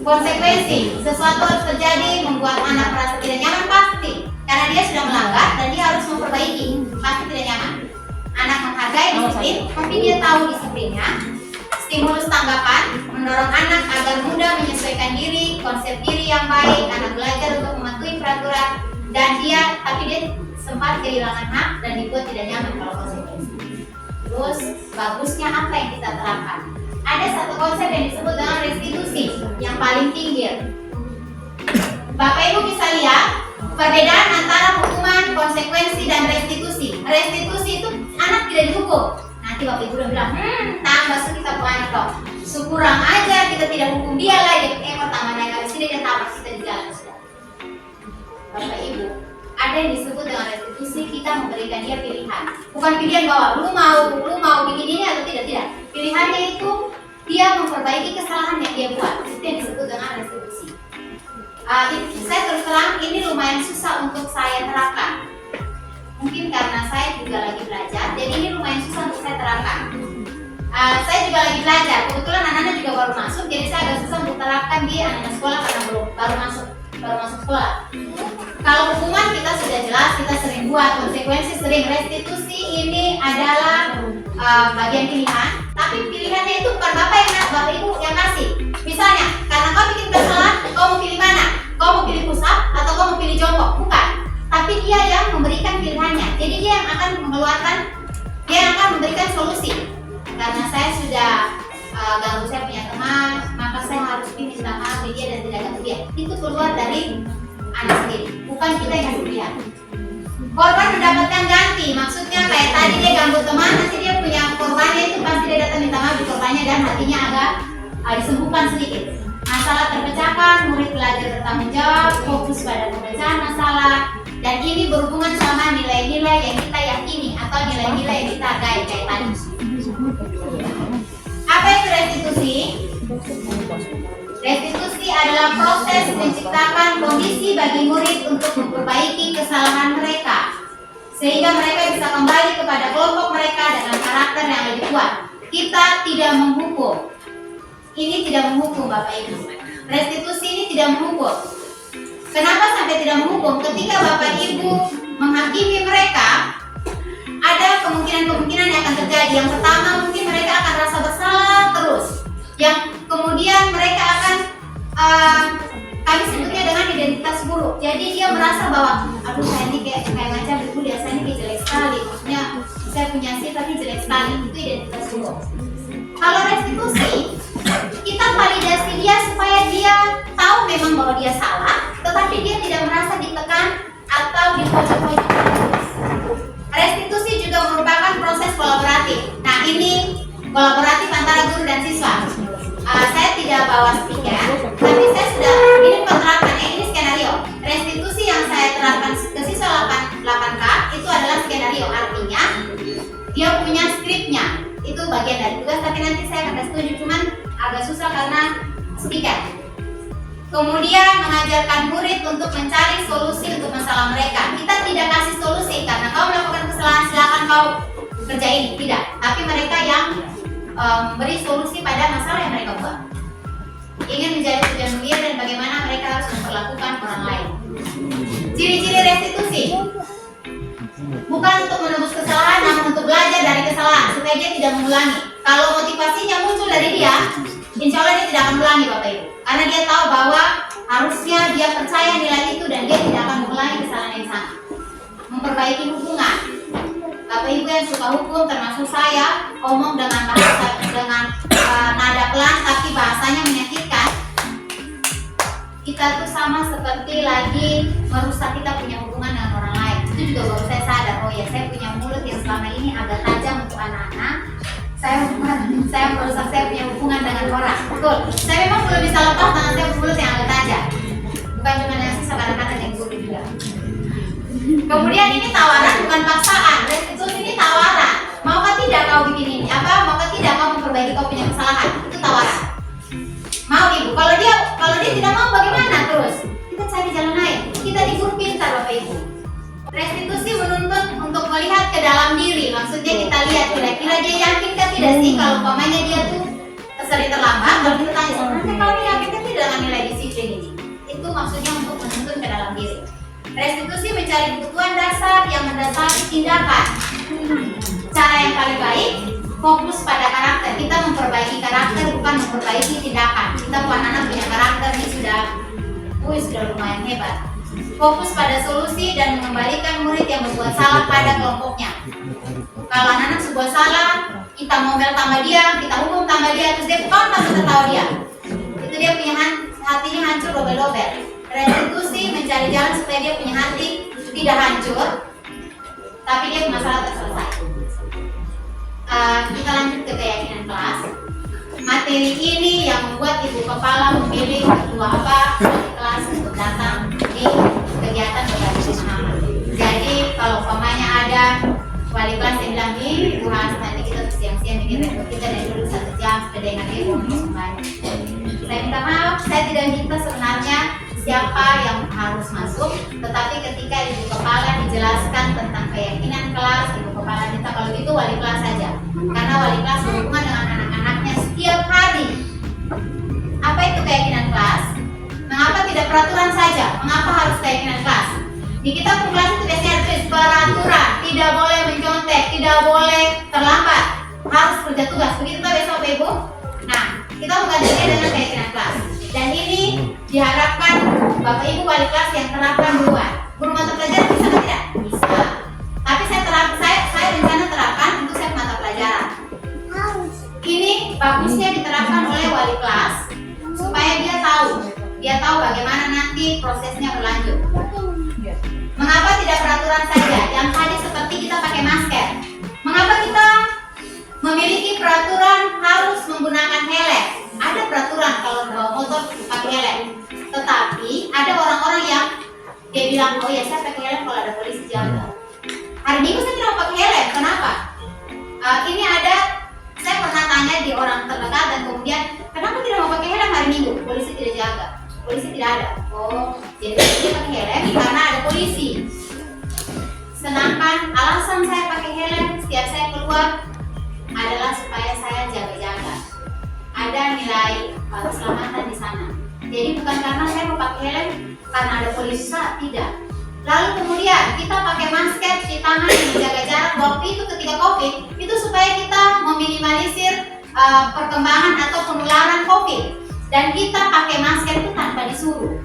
Konsekuensi, sesuatu harus terjadi membuat anak merasa tidak nyaman pasti, karena dia sudah melanggar dan dia harus memperbaiki, pasti tidak nyaman. Anak menghargai disiplin, tapi dia tahu disiplinnya. Stimulus tanggapan, mendorong anak agar mudah menyesuaikan diri, konsep diri yang baik, anak belajar untuk mematuhi peraturan, dan tapi dia sempat kehilangan hak dan dibuat tidak nyaman kalau konsekuensi. Terus bagusnya apa yang kita terapkan? Ada satu konsep yang disebut dengan restitusi yang paling tinggi. Bapak Ibu bisa lihat perbedaan antara hukuman, konsekuensi, dan restitusi. Restitusi itu anak tidak dihukum. Nanti Bapak Ibu udah bilang, tambah kita ke anak dong. Sekurang aja kita tidak hukum dia lagi. Pertama naik habis ini dia tabrak kita di jalan sudah. Bapak Ibu, ada yang disebut dengan restitusi, kita memberikan dia pilihan. Bukan pilihan bahwa lu mau bikin ini atau tidak. Pilihannya itu dia memperbaiki kesalahan yang dia buat. Itu yang disebut dengan restitusi. Saya terus terang ini lumayan susah untuk saya terapkan. Mungkin karena saya juga lagi belajar, jadi ini lumayan susah untuk saya terapkan. Saya juga lagi belajar. Kebetulan anak-anak juga baru masuk, jadi saya agak susah untuk terapkan di anak-anak sekolah karena baru masuk sekolah. Kalau hukuman kita sudah jelas, kita sering buat, konsekuensi sering, restitusi ini adalah bagian pilihan. Tapi pilihannya itu bukan Bapak Ibu yang kasih. Misalnya, karena kau bikin kesalahan, kau mau pilih mana? Kau mau pilih push up atau kau mau pilih jongkok? Bukan. Tapi dia yang memberikan pilihannya. Jadi dia yang akan memberikan solusi. Karena saya sudah ganggu saya punya teman, maka saya harus minta maaf ke dia dan tidak ganggu dia. Itu keluar dari anak sendiri, bukan kita yang kasih pilihan. Korban mendapatkan ganti, maksudnya kayak tadi dia ganggu teman, nanti dia punya korbannya itu pasti dia datang minta maaf di korbannya dan hatinya agak disembuhkan sedikit. Masalah terpecahkan, murid belajar bertanggung jawab, fokus pada pemecahan masalah, dan ini berhubungan sama nilai-nilai yang kita yakini atau nilai-nilai yang kita hargai kayak tadi. Apa itu restitusi? Restitusi adalah proses menciptakan kondisi bagi murid untuk memperbaiki kesalahan mereka sehingga mereka bisa kembali kepada kelompok mereka dengan karakter yang lebih kuat. Kita tidak menghukum. Ini tidak menghukum Bapak Ibu. Restitusi ini tidak menghukum. Kenapa sampai tidak menghukum? Ketika Bapak Ibu menghakimi mereka, ada kemungkinan-kemungkinan yang akan terjadi. Yang pertama, mungkin mereka akan rasa bersalah terus. Yang kemudian mereka akan kami sebutnya dengan identitas buruk. Jadi dia merasa bahwa aduh saya ini kayak macam ibu dia, saya ini jelek sekali. Maksudnya saya punya sifat ini jelek sekali. Itu identitas buruk. Kalau restitusi, kita validasi dia supaya dia tahu memang bahwa dia salah, tetapi dia tidak merasa ditekan atau dipojok-pojok. Restitusi juga merupakan proses kolaboratif. Nah ini kolaboratif antara guru dan siswa. Saya tidak bawa speaker, tapi saya sudah ini penerapannya, ini skenario. Restitusi yang saya terapkan ke siswa 8K itu adalah skenario, artinya dia punya skripnya. Itu bagian dari tugas, tapi nanti saya akan setuju, cuman agak susah karena speaker. Kemudian mengajarkan murid untuk mencari solusi untuk masalah mereka. Kita tidak kasih solusi karena kau melakukan kesalahan silakan kau kerjain, tidak. Tapi mereka yang beri solusi pada masalah yang mereka buat. Ingin menjadi tujuan mulia dan bagaimana mereka harus memperlakukan orang lain. Ciri-ciri restitusi bukan untuk menebus kesalahan, namun untuk belajar dari kesalahan supaya dia tidak mengulangi. Kalau motivasinya muncul dari dia, insya Allah dia tidak akan mengulangi, Bapak Ibu. Karena dia tahu bahwa harusnya dia percaya nilai itu dan dia tidak akan mengulangi kesalahan yang sama. Memperbaiki hubungan. Bapak Ibu yang suka hukum termasuk saya, ngomong dengan bahasa nada pelan tapi bahasanya menyakitkan. Kita tuh sama seperti lagi merusak kita punya hubungan dengan orang lain. Itu juga baru saya sadar, oh ya saya punya mulut yang selama ini agak tajam untuk anak-anak. Saya merusak saya punya hubungan dengan orang. Betul. Saya memang belum bisa lepas dengan saya mulut yang agak tajam. Bukan cuma yang sisa kadang-kadang yang gurih juga. Kemudian ini tawaran bukan paksaan. Restitusi ini tawaran. Maukah tidak kau bikin ini? Maukah tidak kau memperbaiki kau punya kesalahan? Itu tawaran. Mau Ibu. Kalau dia tidak mau bagaimana terus? Kita cari jalan lain. Kita di guru pintar Bapak Ibu. Restitusi menuntut untuk melihat ke dalam diri. Maksudnya kita lihat kira-kira dia yakinkah tidak sih kalau umpamanya dia tuh sering terlambat. Kalau kita tanya sebenarnya kau yakinkah tidak dengan nilai disiplin ini? Itu maksudnya untuk menuntut ke dalam diri. Restitusi mencari kebutuhan dasar yang mendasari tindakan. Cara yang paling baik fokus pada karakter. Kita memperbaiki karakter bukan memperbaiki tindakan. Kita anak-anak punya karakter ini sudah lumayan hebat. Fokus pada solusi dan mengembalikan murid yang berbuat salah pada kelompoknya. Kalau anak-anak sebuah salah, kita ngomel tambah dia, kita hukum tambah dia, terus dia kontak tertawa dia. Itu dia punya hatinya hancur dobel-dobel. Restitusi mencari jalan supaya dia punya hati tidak hancur, tapi dia masalah terselesai. Kita lanjut ke keyakinan kelas. Materi ini yang membuat ibu kepala memilih ketua apa kelas untuk datang di kegiatan berbagi pemahaman. Jadi kalau umpamanya ada wali kelas yang bilang Bu Has, nanti kita siang-siang bikin repot kita dari dulu 1 jam sepeda dengan ibu kembali. Saya minta maaf, saya tidak minta sebenarnya siapa yang harus masuk, tetapi ketika ibu kepala dijelaskan tentang keyakinan kelas, ibu kepala minta kalau gitu wali kelas saja, karena wali kelas berhubungan dengan anak-anaknya setiap hari. Apa itu keyakinan kelas? Mengapa tidak peraturan saja? Mengapa harus keyakinan kelas? Di kitab kelas itu biasanya ada tulis peraturan, tidak boleh mencontek, tidak boleh terlambat, harus kerja tugas. Begitu besok Ibu. Nah, kita mengkajinya dengan keyakinan kelas. Dan ini diharapkan Bapak Ibu wali kelas yang terapkan duluan. Guru mata pelajaran bisa atau tidak? Bisa. Tapi saya rencana terapkan untuk set mata pelajaran. Ini bagusnya diterapkan oleh wali kelas supaya dia tahu bagaimana nanti prosesnya berlanjut. Mengapa tidak peraturan saja? Yang tadi seperti kita pakai masker. Mengapa kita memiliki peraturan harus menggunakan helm? Ada peraturan kalau bawa motor pakai helm. Tetapi ada orang-orang yang dia bilang, oh ya saya pakai helm kalau ada polisi jaga. Hari Minggu saya tidak pakai helm. Kenapa? Ini ada, saya pernah tanya di orang terdekat dan kemudian kenapa tidak mau pakai helm hari Minggu? Polisi tidak jaga. Polisi tidak ada. Oh, jadi saya pakai helm karena ada polisi. Sedangkan alasan saya pakai helm setiap saya keluar adalah supaya saya jaga-jaga. Ada nilai keselamatan di sana. Jadi bukan karena saya mau pakai helm karena ada polisi, tidak. Lalu kemudian kita pakai masker, cuci tangan, menjaga jarak. Waktu itu ketika COVID, itu supaya kita meminimalisir perkembangan atau penularan COVID. Dan kita pakai masker itu tanpa disuruh.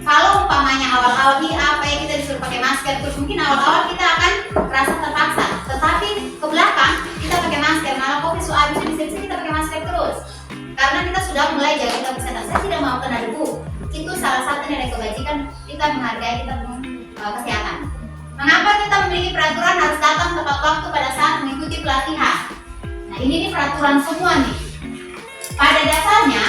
Kalau umpamanya awal-awal apa ya kita disuruh pakai masker, terus mungkin awal-awal kita akan merasa terpaksa. Tetapi ke belakang kita pakai masker, malah COVID habis bisa kita pakai masker terus. Karena kita sudah mulai jaga kesehatan. Saya tidak mau kena debu. Itu salah satu dari kebajikan kita menghargai kita kesehatan. Mengapa kita memiliki peraturan harus datang tepat waktu pada saat mengikuti pelatihan? Nah ini nih peraturan semua nih. Pada dasarnya,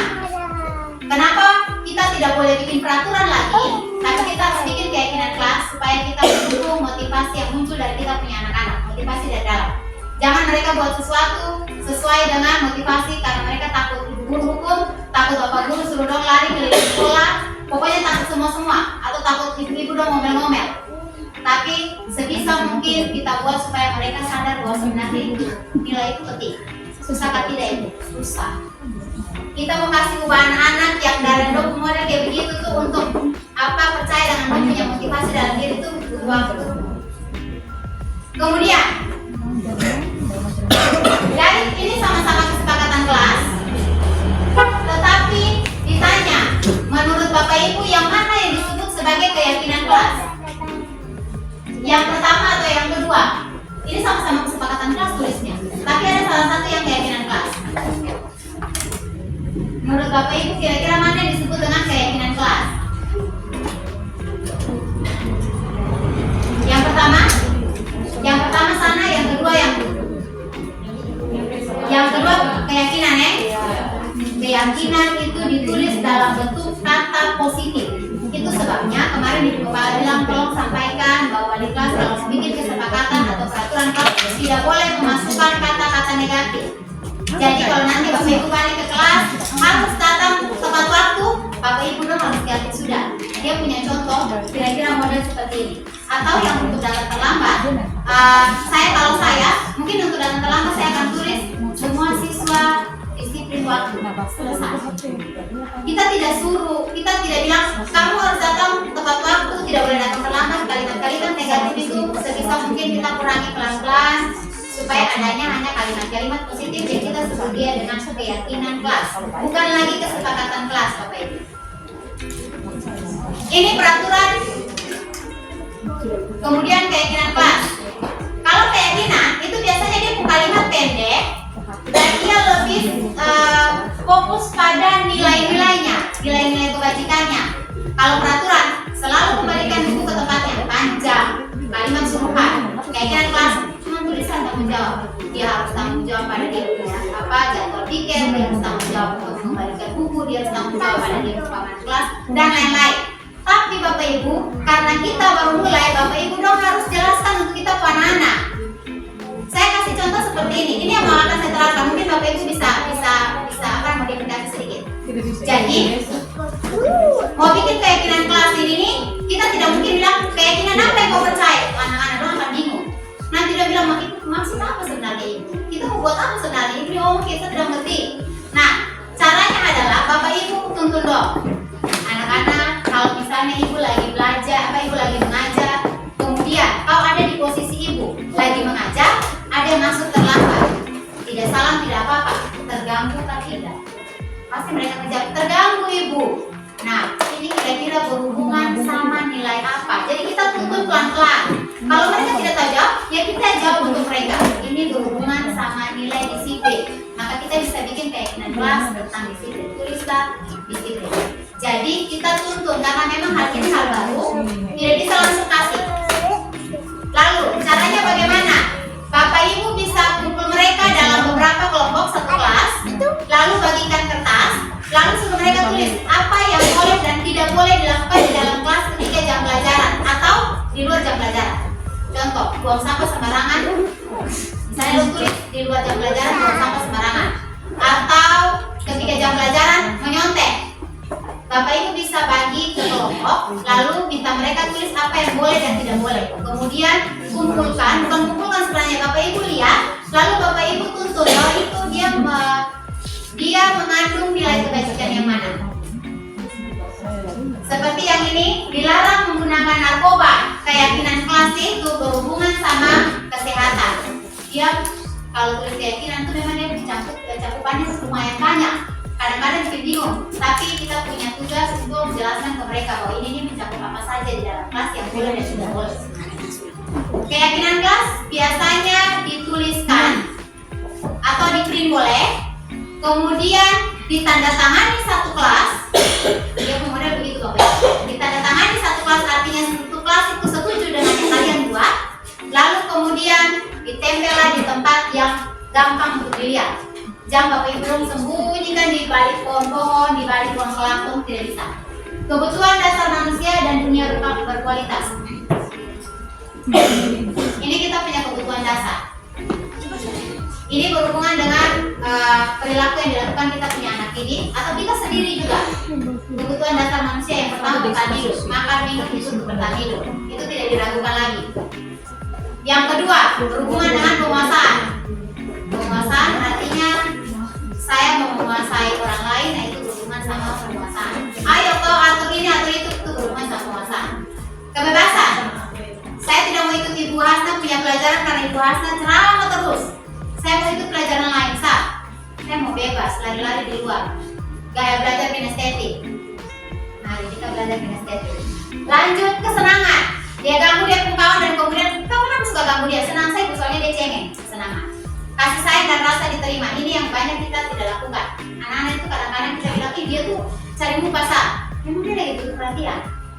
kenapa kita tidak boleh bikin peraturan lagi, tapi kita harus bikin keyakinan kelas supaya kita mendukung motivasi yang muncul dari kita punya anak-anak, motivasi dari dalam. Jangan mereka buat sesuatu sesuai dengan motivasi karena mereka takut guru hukum, takut bapak guru suruh dong lari keliling sekolah, pokoknya takut semua atau takut ibu-ibu dong ngomel-ngomel. Tapi sebisa mungkin kita buat supaya mereka sadar bahwa sebenarnya itu nilai itu penting. Susah kan tidak itu? Susah. Kita mau kasih ubah anak-anak yang dari dulu model kayak begitu tuh untuk apa, percaya dengan dia punya motivasi dalam diri itu butuh waktu. Kemudian dari ini sama-sama kesepakatan kelas, tetapi ditanya menurut Bapak Ibu yang mana yang disebut sebagai keyakinan kelas? Yang pertama atau yang kedua? Ini sama-sama kesepakatan kelas tulisnya, tapi ada salah satu yang keyakinan kelas. Menurut Bapak Ibu kira-kira mana yang disebut dengan keyakinan kelas? Yang pertama sana, yang kedua keyakinan ya. Keyakinan itu ditulis dalam bentuk kata positif. Itu sebabnya kemarin Ibu Kepala bilang tolong sampaikan bahwa di kelas kalau bikin kesepakatan atau peraturan kelas tidak boleh memasukkan kata-kata negatif. Jadi kalau nanti Bapak Ibu balik ke kelas harus datang tepat waktu, Bapak Ibu dong harus yakin sudah. Dia punya contoh kira-kira model seperti ini. Atau yang untuk datang terlambat, saya mungkin untuk datang terlambat saya akan tulis semua siswa disiplin waktu. Selesai. Kita tidak suruh, kita tidak bilang kamu harus datang tepat waktu, tidak boleh datang terlambat. Kalimat-kalimat negatif itu sebisa mungkin kita kurangi pelan-pelan supaya adanya hanya kalimat-kalimat positif yang kita sesuai dengan keyakinan kelas, bukan lagi kesepakatan kelas, Bapak Ibu. Ini peraturan. Kemudian keyakinan kelas. Kalau keyakinan itu biasanya dia kalimat pendek dan dia lebih fokus pada nilai-nilainya, nilai-nilai kebajikannya. Kalau peraturan selalu kembalikan buku ke tempatnya, panjang, kalimat suruhan. Keyakinan kelas cuma tulisan tanggung jawab. Dia harus tanggung jawab pada dia punya jadwal tiket, dia harus tanggung jawab untuk mengembalikan buku, dia harus tanggung jawab pada dia rekaman kelas dan lain-lain. Tapi Bapak Ibu, karena kita baru mulai, Bapak Ibu dong harus jelaskan untuk kita ke anak-anak. Saya kasih contoh seperti ini. Ini yang mau akan saya terangkan. Mungkin Bapak Ibu bisa modifikasi sedikit. Jadi, mau bikin keyakinan kelas ini nih, kita tidak mungkin bilang keyakinan apa yang kau percaya. Anak-anak dong akan bingung. Nanti dia bilang maksud apa sebenarnya Ibu? Kita mau buat apa sebenarnya Ibu? Oh, kita tidak ngerti. Nah, caranya adalah Bapak Ibu tuntun dong. Anak-anak, kalau misalnya Ibu lagi belajar, Ibu lagi mengajar, kemudian kalau ada di posisi Ibu lagi mengajar, ada yang masuk terlambat, tidak salah, tidak apa-apa, terganggu atau tidak? Pasti mereka menjawab terganggu Ibu. Nah, ini kira-kira berhubungan sama nilai apa? Jadi kita tuntun pelan-pelan. Kalau mereka tidak tahu jawab, ya kita jawab untuk mereka. Ini berhubungan sama nilai disiplin. Maka kita bisa bikin keyakinan kelas tentang disiplin. Tulislah disiplin. Jadi kita tuntun karena memang hal ini hal baru, tidak bisa langsung kasih. Lalu caranya bagaimana? Bapak Ibu bisa kumpul mereka dalam beberapa kelompok satu kelas, lalu bagikan kertas, lalu suruh mereka tulis apa yang boleh dan tidak boleh dilakukan di dalam kelas ketika jam pelajaran atau di luar jam pelajaran. Contoh, buang sampah sembarangan. Misalnya lu tulis di luar jam pelajaran buang sampah sembarangan, atau ketika jam pelajaran menyontek. Bapak Ibu bisa bagi ke kelompok, lalu minta mereka tulis apa yang boleh dan tidak boleh. Kemudian kumpulkan, bukan kumpulkan sebenarnya, Bapak Ibu lihat, lalu Bapak Ibu tuntun bahwa itu dia mengandung nilai kebajikan yang mana. Seperti yang ini, dilarang menggunakan narkoba. Keyakinan kelas itu berhubungan sama kesehatan. Dia kalau tulis keyakinan itu memang dia cakupannya lumayan banyak. Kadang-kadang bikin bingung, tapi kita punya tugas untuk menjelaskan ke mereka bahwa ini mencakup apa saja di dalam kelas yang boleh dan tidak boleh. Keyakinan kelas biasanya dituliskan atau di print boleh, kemudian ditandatangani satu kelas. Dia kemudian begitu Bapak. Ditandatangani satu kelas artinya satu kelas itu setuju dengan yang kalian buat, lalu kemudian ditempellah di tempat yang gampang untuk dilihat. Jangan Bapak Ibu belum sembunyikan di balik pohon-pohon, di balik ruang kelangtung, tidak bisa. Kebutuhan dasar manusia dan dunia berkualitas. Ini kita punya kebutuhan dasar. Ini berhubungan dengan perilaku yang dilakukan kita punya anak ini atau kita sendiri juga. Kebutuhan dasar manusia yang pertama bertahan hidup, makan, minum itu untuk bertahan hidup, itu tidak diragukan lagi. Yang kedua, berhubungan dengan penguasaan. Penguasaan artinya saya mau menguasai orang lain, nah itu berhubungan sama penguasaan. Ayo kau atur ini atur itu berhubungan sama penguasaan. Kebebasan. Saya tidak mau ikut Ibu Hasna punya pelajaran karena Ibu Hasna ceramah terus. Saya mau ikut pelajaran lain, saya mau bebas, lari-lari di luar. Gaya belajar kinestetik. Mari kita belajar kinestetik. Lanjut kesenangan. Dia ganggu dia punya kawan dan kemudian kamu kenapa suka ganggu dia? Senang saya soalnya dia cengeng. Kesenangan. Kasih sayang dan rasa diterima. Ini yang banyak kita tidak lakukan. Anak-anak itu kadang-kadang kita bilang, dia tuh cari muka memang dia lagi butuh perhatian.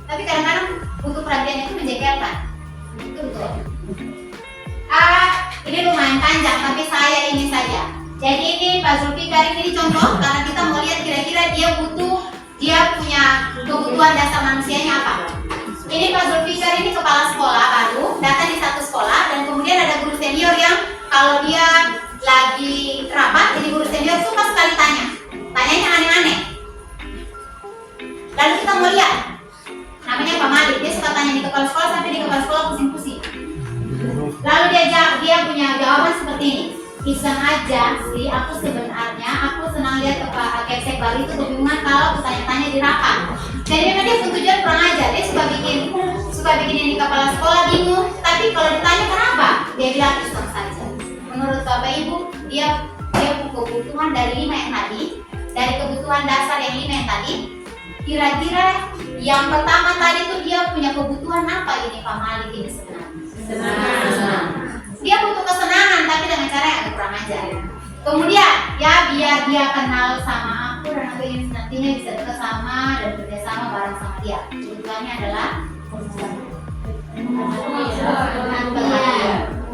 Tapi kadang-kadang butuh perhatian itu menjengkelkan. Itu betul. Ini lumayan panjang, tapi saya ini saja. Jadi ini Pak Zulfikar ini contoh karena kita mau lihat kira-kira dia punya kebutuhan dasar manusianya apa. Ini Pak Zulfikar ini kepala sekolah baru, datang di satu sekolah dan kemudian ada guru senior yang kalau dia lagi rapat, jadi guru senior suka sekali tanyanya aneh-aneh. Lalu kita mau lihat, namanya Pak Malik, dia suka tanya di kepala sekolah sampai di kepala sekolah pusing-pusing. Lalu dia punya jawaban seperti ini. Iseng aja sih, aku senang lihat Pak Kepsek Bali itu kebingungan kalau aku tanya-tanya di rapat. Jadi memang dia tujuan kurang aja, dia suka bikin ini kepala sekolah bingung. Tapi kalau ditanya kenapa, dia bilang iseng saja. Menurut Bapak Ibu, dia kebutuhan dari 5 yang tadi, dari kebutuhan dasar yang 5 yang tadi. Kira-kira yang pertama tadi tuh dia punya kebutuhan apa ini Pak Malik ini sebenarnya? Senang. Dia butuh kesenangan tapi dengan cara yang agak kurang ajar. Kemudian ya biar dia kenal sama aku dan aku ingin nantinya bisa dekat sama dan bekerjasama bareng sama dia. Kebutuhannya adalah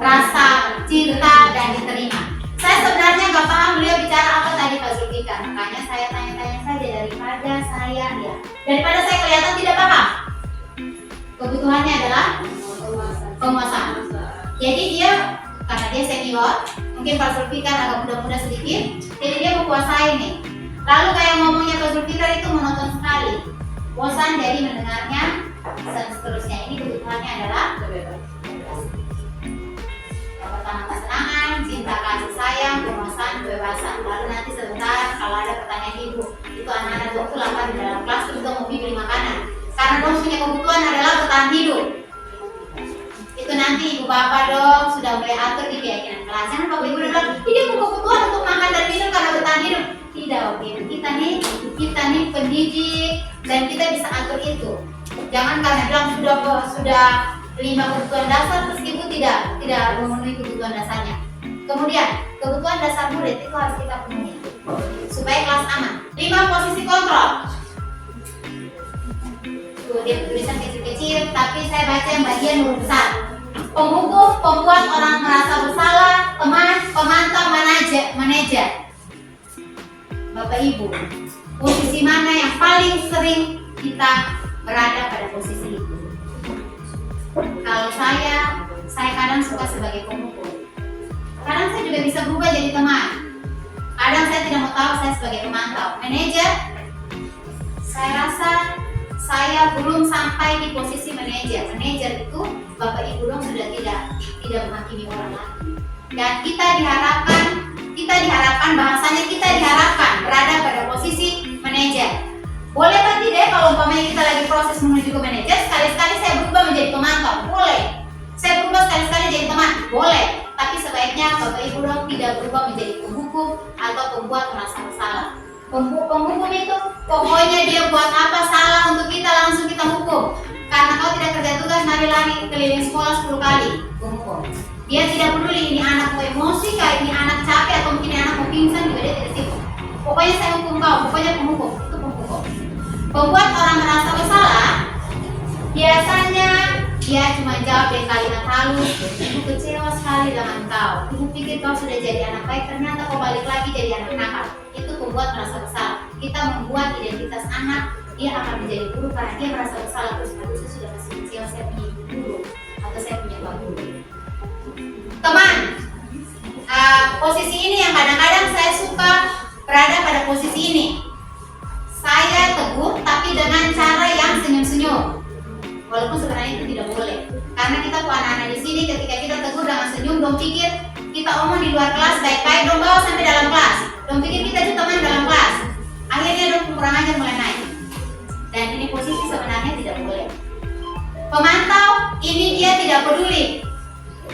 rasa cinta dan diterima. Saya sebenarnya nggak paham beliau bicara apa tadi Pak Zulfikar, makanya saya tanya-tanya saja daripada saya kelihatan tidak paham. Kebutuhannya adalah penguasaan. Jadi dia karena dia senior, mungkin Pak Zulfikar agak muda-muda sedikit, jadi dia menguasai nih. Lalu kayak ngomongnya Pak Zulfikar itu monoton sekali, bosan jadi mendengarnya dan seterusnya. Ini kebutuhannya adalah yang pertama kesenangan, cinta, kasih sayang, penguasaan, kebebasan. Lalu nanti sebentar kalau ada pertanyaan ibu, itu anak-anak waktu lapar di dalam kelas itu mau beli makanan. Karena dong punya kebutuhan adalah bertahan hidup. Itu nanti ibu bapak dong sudah mulai atur di keyakinan kelas. Jangan bapak ibu bilang, dia punya kebutuhan untuk makan dan minum karena bertahan hidup. Tidak, oke. Kita nih pendidik dan kita bisa atur itu. Jangan karena bilang sudah 5 kebutuhan dasar terus ibu tidak memenuhi kebutuhan dasarnya. Kemudian kebutuhan dasar murid itu harus kita penuhi supaya kelas aman. 5 posisi kontrol. Tuh dia tulisan kecil-kecil, tapi saya baca yang bagian huruf besar. Penghukum, pembuat orang merasa bersalah, teman, pemantau, manajer. Bapak Ibu, posisi mana yang paling sering kita berada pada posisi itu? Kalau saya kadang suka sebagai penghukum. Kadang saya juga bisa berubah jadi teman. Kadang saya tidak mau tahu saya sebagai pemantau. Manajer, saya rasa saya belum sampai di posisi manajer. Manajer itu Bapak Ibu dong sudah tidak menghakimi orang lagi. Dan kita diharapkan bahasanya kita diharapkan berada pada posisi manajer. Boleh kan tidak kalau umpamanya kita lagi proses menuju ke manajer, sekali-sekali saya berubah menjadi pemantau? Boleh. Saya berubah sekali-sekali jadi teman? Boleh. Tapi sebaiknya Bapak Ibu dong tidak berubah menjadi penghukum atau pembuat merasa bersalah. Penghukum itu pokoknya dia buat apa salah untuk kita langsung kita hukum. Karena kau tidak kerja tugas lari-lari keliling sekolah 10 kali. Penghukum. Dia tidak peduli ini anak mau emosi, kayak ini anak capek atau mungkin ini anak mau pingsan juga dia tidak sibuk. Pokoknya saya hukum kau, pokoknya penghukum. Itu penghukum. Pembuat orang merasa bersalah, biasanya dia cuma jawab dengan kalimat halus. Ibu kecewa sekali dengan kau. Ibu pikir kau sudah jadi anak baik, ternyata kau balik lagi jadi anak nakal. Itu pembuat merasa bersalah. Kita membuat identitas anak, dia akan menjadi guru karena dia merasa bersalah terus. Aduh, saya sudah masih kecewa, saya punya ibu guru atau saya punya bapak guru. Teman, posisi ini yang kadang-kadang saya suka berada pada posisi ini. Saya tegur tapi dengan cara yang senyum-senyum. Walaupun sebenarnya itu tidak boleh. Karena kita anak-anak di sini ketika kita tegur dengan senyum, dong pikir kita omong di luar kelas baik-baik, dong bawa sampai dalam kelas. Dong pikir kita juga teman dalam kelas. Akhirnya dong kurang ajar mulai naik. Dan ini posisi sebenarnya tidak boleh. Pemantau ini dia tidak peduli.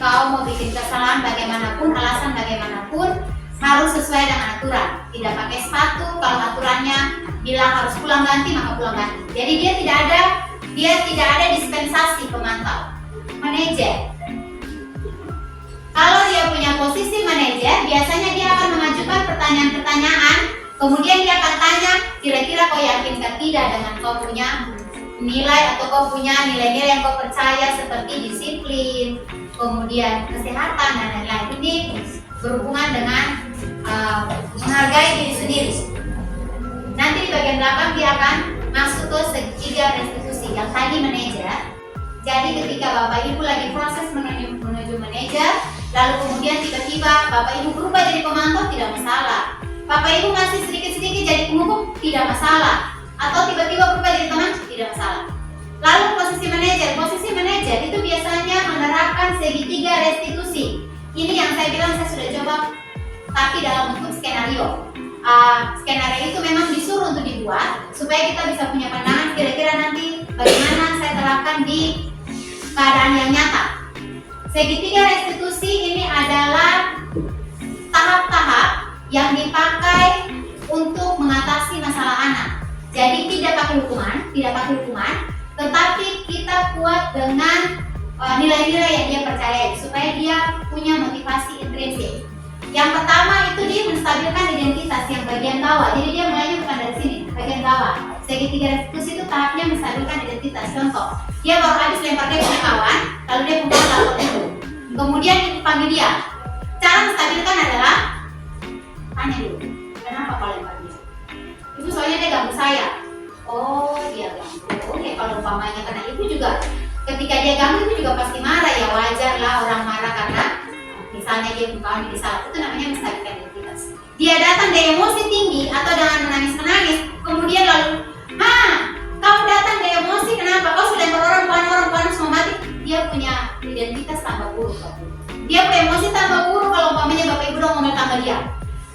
Kau mau bikin kesalahan bagaimanapun, alasan bagaimanapun, harus sesuai dengan aturan. Tidak pakai sepatu, kalau aturannya bilang harus pulang ganti, maka pulang ganti. Jadi dia tidak ada dispensasi pemantau. Manajer. Kalau dia punya posisi manajer, biasanya dia akan mengajukan pertanyaan-pertanyaan, kemudian dia akan tanya, kira-kira kau yakin tidak dengan kau punya nilai atau kau punya nilai-nilai yang kau percaya seperti disiplin, kemudian kesehatan dan lain-lain. Ini berhubungan dengan menghargai diri sendiri. Nanti di bagian belakang dia akan masuk ke segitiga restitusi yang tadi manajer. Jadi ketika Bapak Ibu lagi proses menuju manajer, lalu kemudian tiba-tiba Bapak Ibu berubah jadi pemantau, tidak masalah. Bapak Ibu masih sedikit-sedikit jadi penghukum, tidak masalah. Atau tiba-tiba berubah jadi teman, tidak masalah. Lalu posisi manajer itu biasanya menerapkan segitiga restitusi. Ini yang saya bilang saya sudah coba, tapi dalam bentuk skenario. Skenario itu memang disuruh untuk dibuat supaya kita bisa punya pandangan kira-kira nanti bagaimana saya terapkan di keadaan yang nyata. Segitiga restitusi ini adalah tahap-tahap yang dipakai untuk mengatasi masalah anak. Jadi tidak pakai hukuman, tetapi kita kuat dengan nilai-nilai yang dia percaya supaya dia punya motivasi intrinsik. Yang pertama itu dia menstabilkan identitas yang bagian bawah. Jadi dia mulainya bukan dari sini, bagian bawah. Segitiga restitusi itu tahapnya menstabilkan identitas. Contoh, dia baru habis lempar dia punya kawan, lalu dia punya lapor itu. Kemudian dipanggil dia. Cara menstabilkan adalah tanya dulu, kenapa kau lempar dia? Itu soalnya dia ganggu saya. Oh, dia ganggu. Oke, kalau umpamanya karena ibu juga, ketika dia ganggu itu juga pasti marah, ya wajar lah orang marah karena misalnya dia kawan di salah, itu namanya menstabilkan identitas. Dia datang dengan emosi tinggi atau dengan menangis-menangis, kemudian lalu, kau datang dengan emosi kenapa? Kau sudah orang semua mati. Dia punya identitas tambah buruk. Dia punya emosi tambah buruk kalau umpamanya Bapak Ibu dong ngomel tambah dia.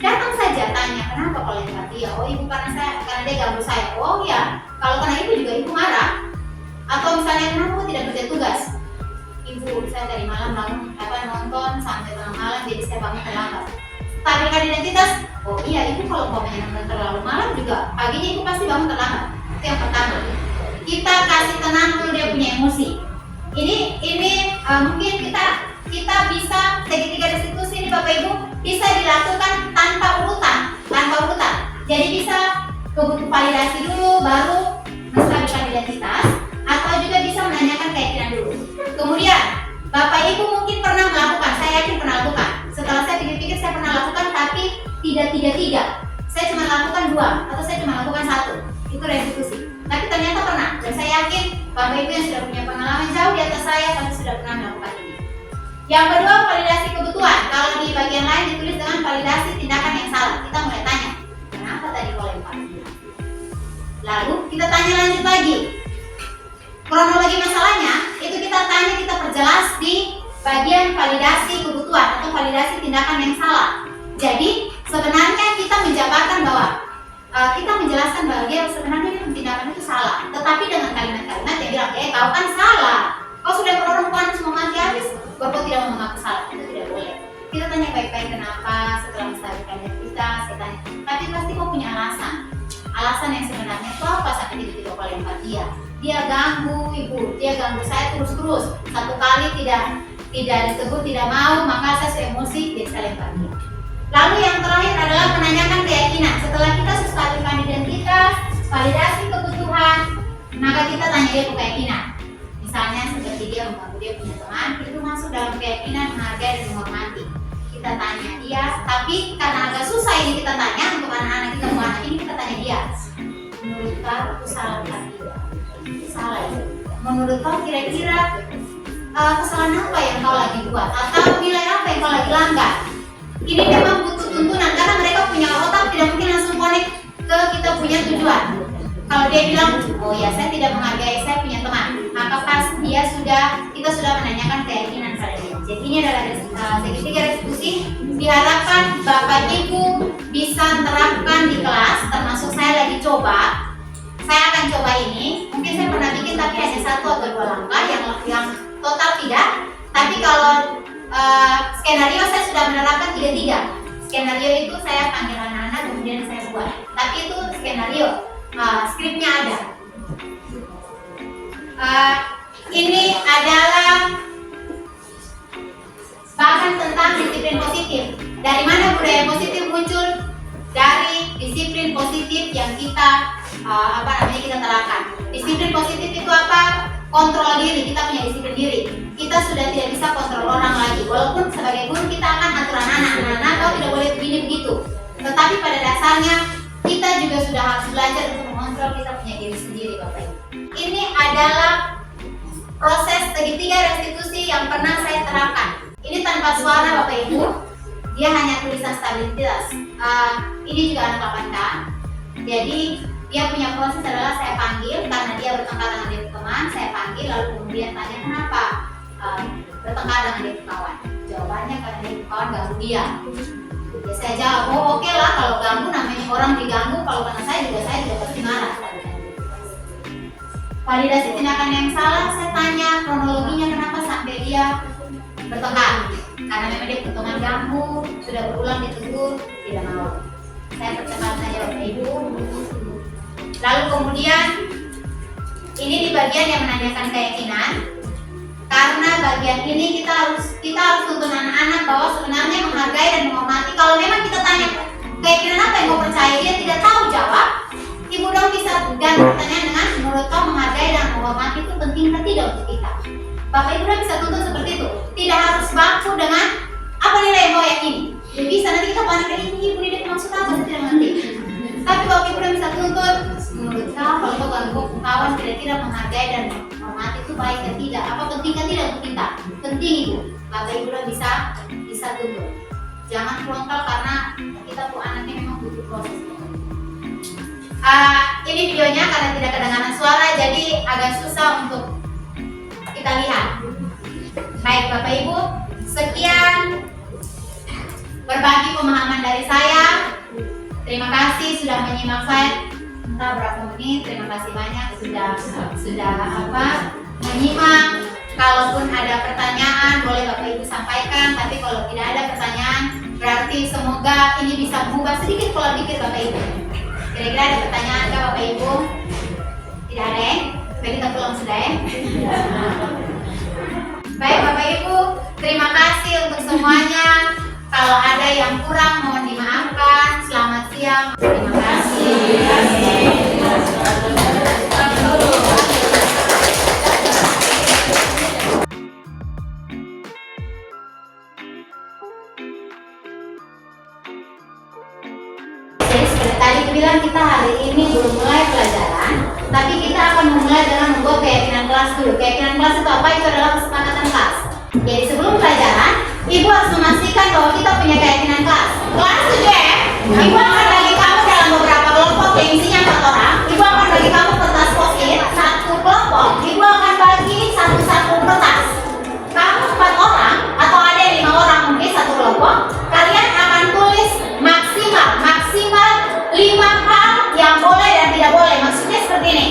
Datang saja tanya, kenapa kau lempar dia? Oh ibu karena dia ganggu saya. Oh ya, kalau karena ibu juga ibu marah. Atau misalnya kenapa kau tidak kerja tugas? Ibu, saya dari malam nonton sampai tengah malam, jadi saya bangun terlambat. Stabilkan identitas. Oh iya, ibu kalau umpamanya nonton terlalu malam juga paginya ibu pasti bangun terlambat. Itu yang pertama. Kita kasih tenang dulu dia punya emosi. Ini mungkin kita bisa segitiga restitusi ini Bapak Ibu bisa dilakukan tanpa urutan. Jadi bisa kebutuhan validasi dulu, baru menstabilkan identitas, atau juga bisa menanyakan keyakinan dulu. Kemudian Bapak Ibu mungkin pernah melakukan, saya yakin pernah lakukan. Setelah saya pikir-pikir saya pernah lakukan, tapi tidak. Saya cuma lakukan 2 atau saya cuma lakukan 1. Itu restitusi. Tapi ternyata pernah. Dan saya yakin Bapak Ibu yang sudah punya pengalaman jauh di atas saya pasti sudah pernah melakukan ini. Yang kedua, validasi kebutuhan. Kalau di bagian lain ditulis dengan validasi tindakan yang salah. Kita mulai tanya, kenapa tadi kau lempar? Lalu kita tanya lanjut lagi. Kronologi masalahnya itu kita tanya, kita perjelas di bagian validasi kebutuhan atau validasi tindakan yang salah. Jadi sebenarnya kita menjabarkan bahwa kita menjelaskan bahwa dia sebenarnya tindakan itu salah, tetapi dengan kalimat-kalimat yang bilang, kau kan salah, kau sudah perempuan semua mati habis, bapak tidak mau mengaku salah. Itu tidak boleh. Kita tanya baik-baik kenapa, setelah menstabilkan identitas, kita tanya, tapi pasti kau punya alasan yang sebenarnya itu apa sampai tiba-tiba kau lempar dia. Dia ganggu ibu, dia ganggu saya terus. Satu kali tidak disebut, tidak mau, maka saya emosi, dia saya lempar dia. Lalu yang terakhir adalah menanyakan keyakinan. Setelah kita stabilkan identitas, validasi kebutuhan, maka kita tanya dia keyakinan. Misalnya seperti dia mengaku dia punya teman, itu masuk dalam keyakinan menghargai dan menghormati. Kita tanya dia, tapi karena agak susah ini kita tanya untuk anak-anak kita, anak ini kita tanya dia. Menurut kau itu salah tidak? Salah ya. Menurut kau kira-kira kesalahan apa yang kau lagi buat? Atau nilai apa yang kau lagi langgar? Ini memang butuh tuntunan karena mereka punya otak tidak mungkin dia bilang, oh ya saya tidak menghargai, saya punya teman, apakah kita sudah menanyakan keyakinan pada dia. Jadi ini adalah segitiga restitusi. Diharapkan Bapak Ibu bisa terapkan di kelas, termasuk saya lagi coba. Saya akan coba ini. Mungkin saya pernah bikin tapi hanya 1 atau 2 langkah, yang total tidak. Tapi kalau skenario saya sudah menerapkan 3. Skenario itu saya panggil anak-anak kemudian saya buat. Tapi itu skenario, skripnya ada. Ini adalah bahkan tentang disiplin positif. Dari mana budaya positif muncul? Dari disiplin positif yang kita kita terapkan. Disiplin positif itu apa? Kontrol diri. Kita punya disiplin diri. Kita sudah tidak bisa kontrol orang lagi. Walaupun sebagai guru kita akan atur anak-anak, kau tidak boleh begini begitu. Tetapi pada dasarnya kita juga sudah harus belajar untuk mengontrol kita punya diri sendiri, Bapak Ibu. Ini adalah proses segitiga restitusi yang pernah saya terapkan. Ini tanpa suara, Bapak Ibu. Dia hanya tulisan stabilitas. Ini juga anak 8K. Jadi dia punya proses adalah saya panggil karena dia bertengkar dengan dia teman, saya panggil lalu kemudian tanya kenapa bertengkar dengan dia kawan. Jawabannya karena dia kawan ganggu dia. Ya saya jawab, oh oke lah kalau ganggu namanya orang diganggu, kalau kena saya juga pasti marah. Validasi tindakan yang salah, saya tanya kronologinya kenapa sampai dia bertengkar. Karena memang dia pertemuan ganggu, sudah berulang ditegur, tidak mau. Saya percepat saja Bapak Ibu. Lalu kemudian ini di bagian yang menanyakan keyakinan. Karena bagian ini kita harus tuntun anak-anak bahwa sebenarnya menghargai dan menghormati. Kalau memang kita tanya keyakinan apa yang mau percaya, dia tidak tahu jawab, Ibu dong bisa ganti pertanyaan dengan menurut kau menghargai dan menghormati itu penting atau tidak untuk kita. Bapak Ibu dong bisa tuntun seperti itu. Tidak harus baku dengan apa nilai yang kau yakini. Ya bisa, nanti kita panik ini Ibu ini maksud apa, saya tidak mengerti. Tapi Bapak Ibu dong bisa tuntun menurut kau kalau kau ganggu kawan kira-kira menghargai dan menghormati itu baik atau tidak, apa penting atau tidak untuk kita. Penting Ibu. Bapak Ibu dong bisa tuntun. Jangan frontal karena kita tuh anaknya memang butuh proses. Ini videonya karena tidak kedengaran suara jadi agak susah untuk kita lihat. Baik Bapak Ibu, sekian berbagi pemahaman dari saya. Terima kasih sudah menyimak saya entah berapa menit. Terima kasih banyak sudah menyimak. Kalaupun ada pertanyaan boleh Bapak Ibu sampaikan, tapi kalau tidak ada pertanyaan berarti semoga ini bisa mengubah sedikit pola pikir Bapak Ibu. Kira-kira ada pertanyaan kah Bapak Ibu? Tidak ada ya? Baik, kita pulang sudah ya? Baik Bapak Ibu, terima kasih untuk semuanya. Kalau ada yang kurang mohon dimaafkan. Selamat siang. Terima kasih. Tadi bilang kita hari ini belum mulai pelajaran, tapi kita akan memulai dengan membuat keyakinan kelas dulu. Keyakinan kelas itu apa? Itu adalah kesepakatan kelas. Jadi sebelum pelajaran, Ibu harus memastikan bahwa kita punya keyakinan kelas. Kelas 7 Ibu akan bagi kamu dalam beberapa kelompok yang isinya 4 orang. Ibu akan bagi kamu kertas post-it, 1 kelompok. Ibu akan bagi satu-satu kertas. Kamu 4 orang atau ada 5 orang mungkin satu kelompok. Kalian akan tulis maksimal 5 hal yang boleh dan tidak boleh. Maksudnya seperti ini.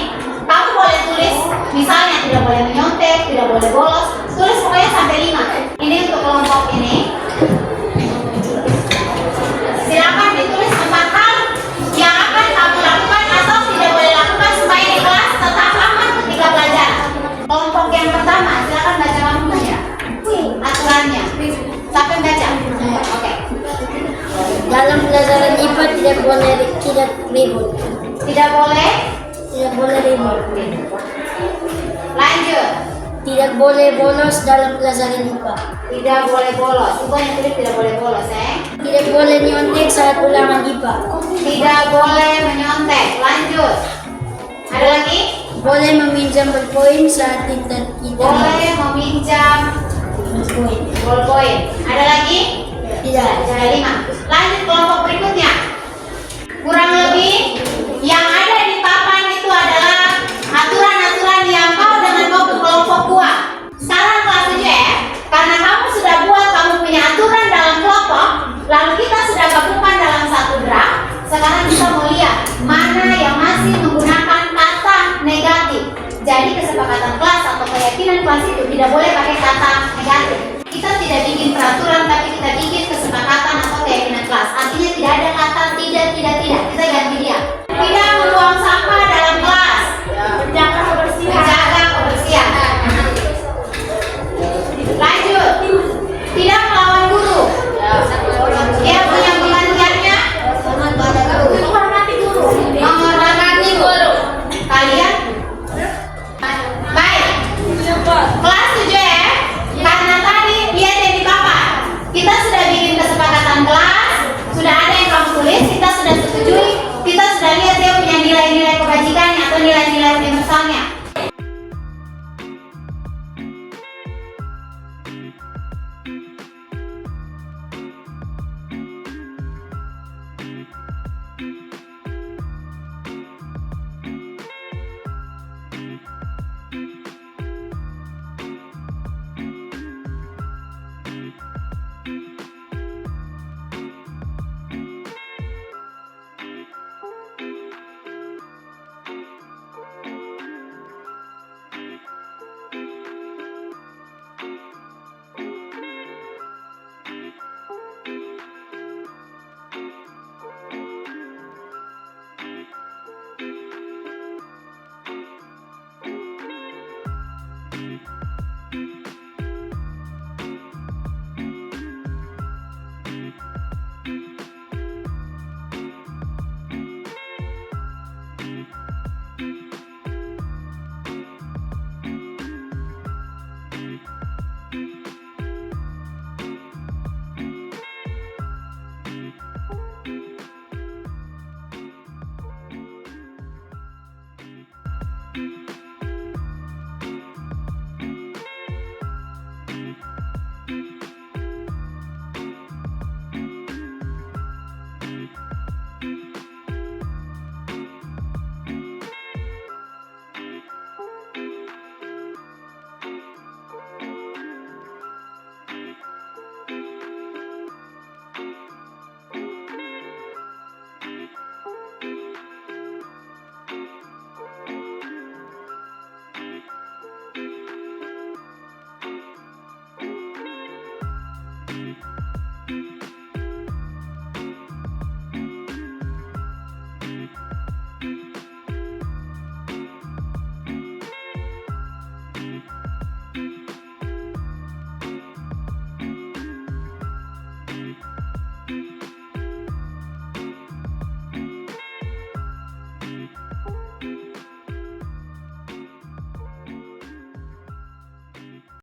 Kamu boleh tulis misalnya tidak boleh menyontek, tidak boleh bolos. Tulis pokoknya sampai 5. Ini untuk kelompok ini. Silakan ditulis 4 hal yang akan kamu lakukan atau tidak boleh lakukan supaya di kelas tetap aman ketika belajar. Kelompok yang pertama, silakan baca kamu ya. Aturannya. Siapa yang baca? Oke. Dalam pelajaran IPA tidak boleh ribut. Tidak boleh ribut. Lanjut. Tidak boleh bolos dalam pelajaran IPA. Tidak boleh bolos. Ibu yang tulis tidak boleh bolos Tidak boleh nyontek saat ulangan IPA. Tidak boleh menyontek. Lanjut. Ada lagi? Boleh meminjam ballpoint saat tidak. Boleh meminjam ballpoint. Ada lagi? Tidak. Ada 5. Lanjut kelompok berikutnya. Kurang lebih yang ada di papan itu ada dia. Kita ganti dia. Tidak membuang sampah dalam kelas. Menjaga kebersihan. Menjaga kebersihan. Lanjut. Tidak melawan guru. Dia punya penggantiannya. Menghormati guru. Menghormati guru. Kalian? Baik. Kelas 7 karena tadi lihat yang di papan. Kita sudah bikin kesepakatan kelas, sudah ada yang kamu tulis, kita sudah setujui, kita sudah lihat dia punya nilai-nilai kebajikannya atau nilai-nilai universalnya.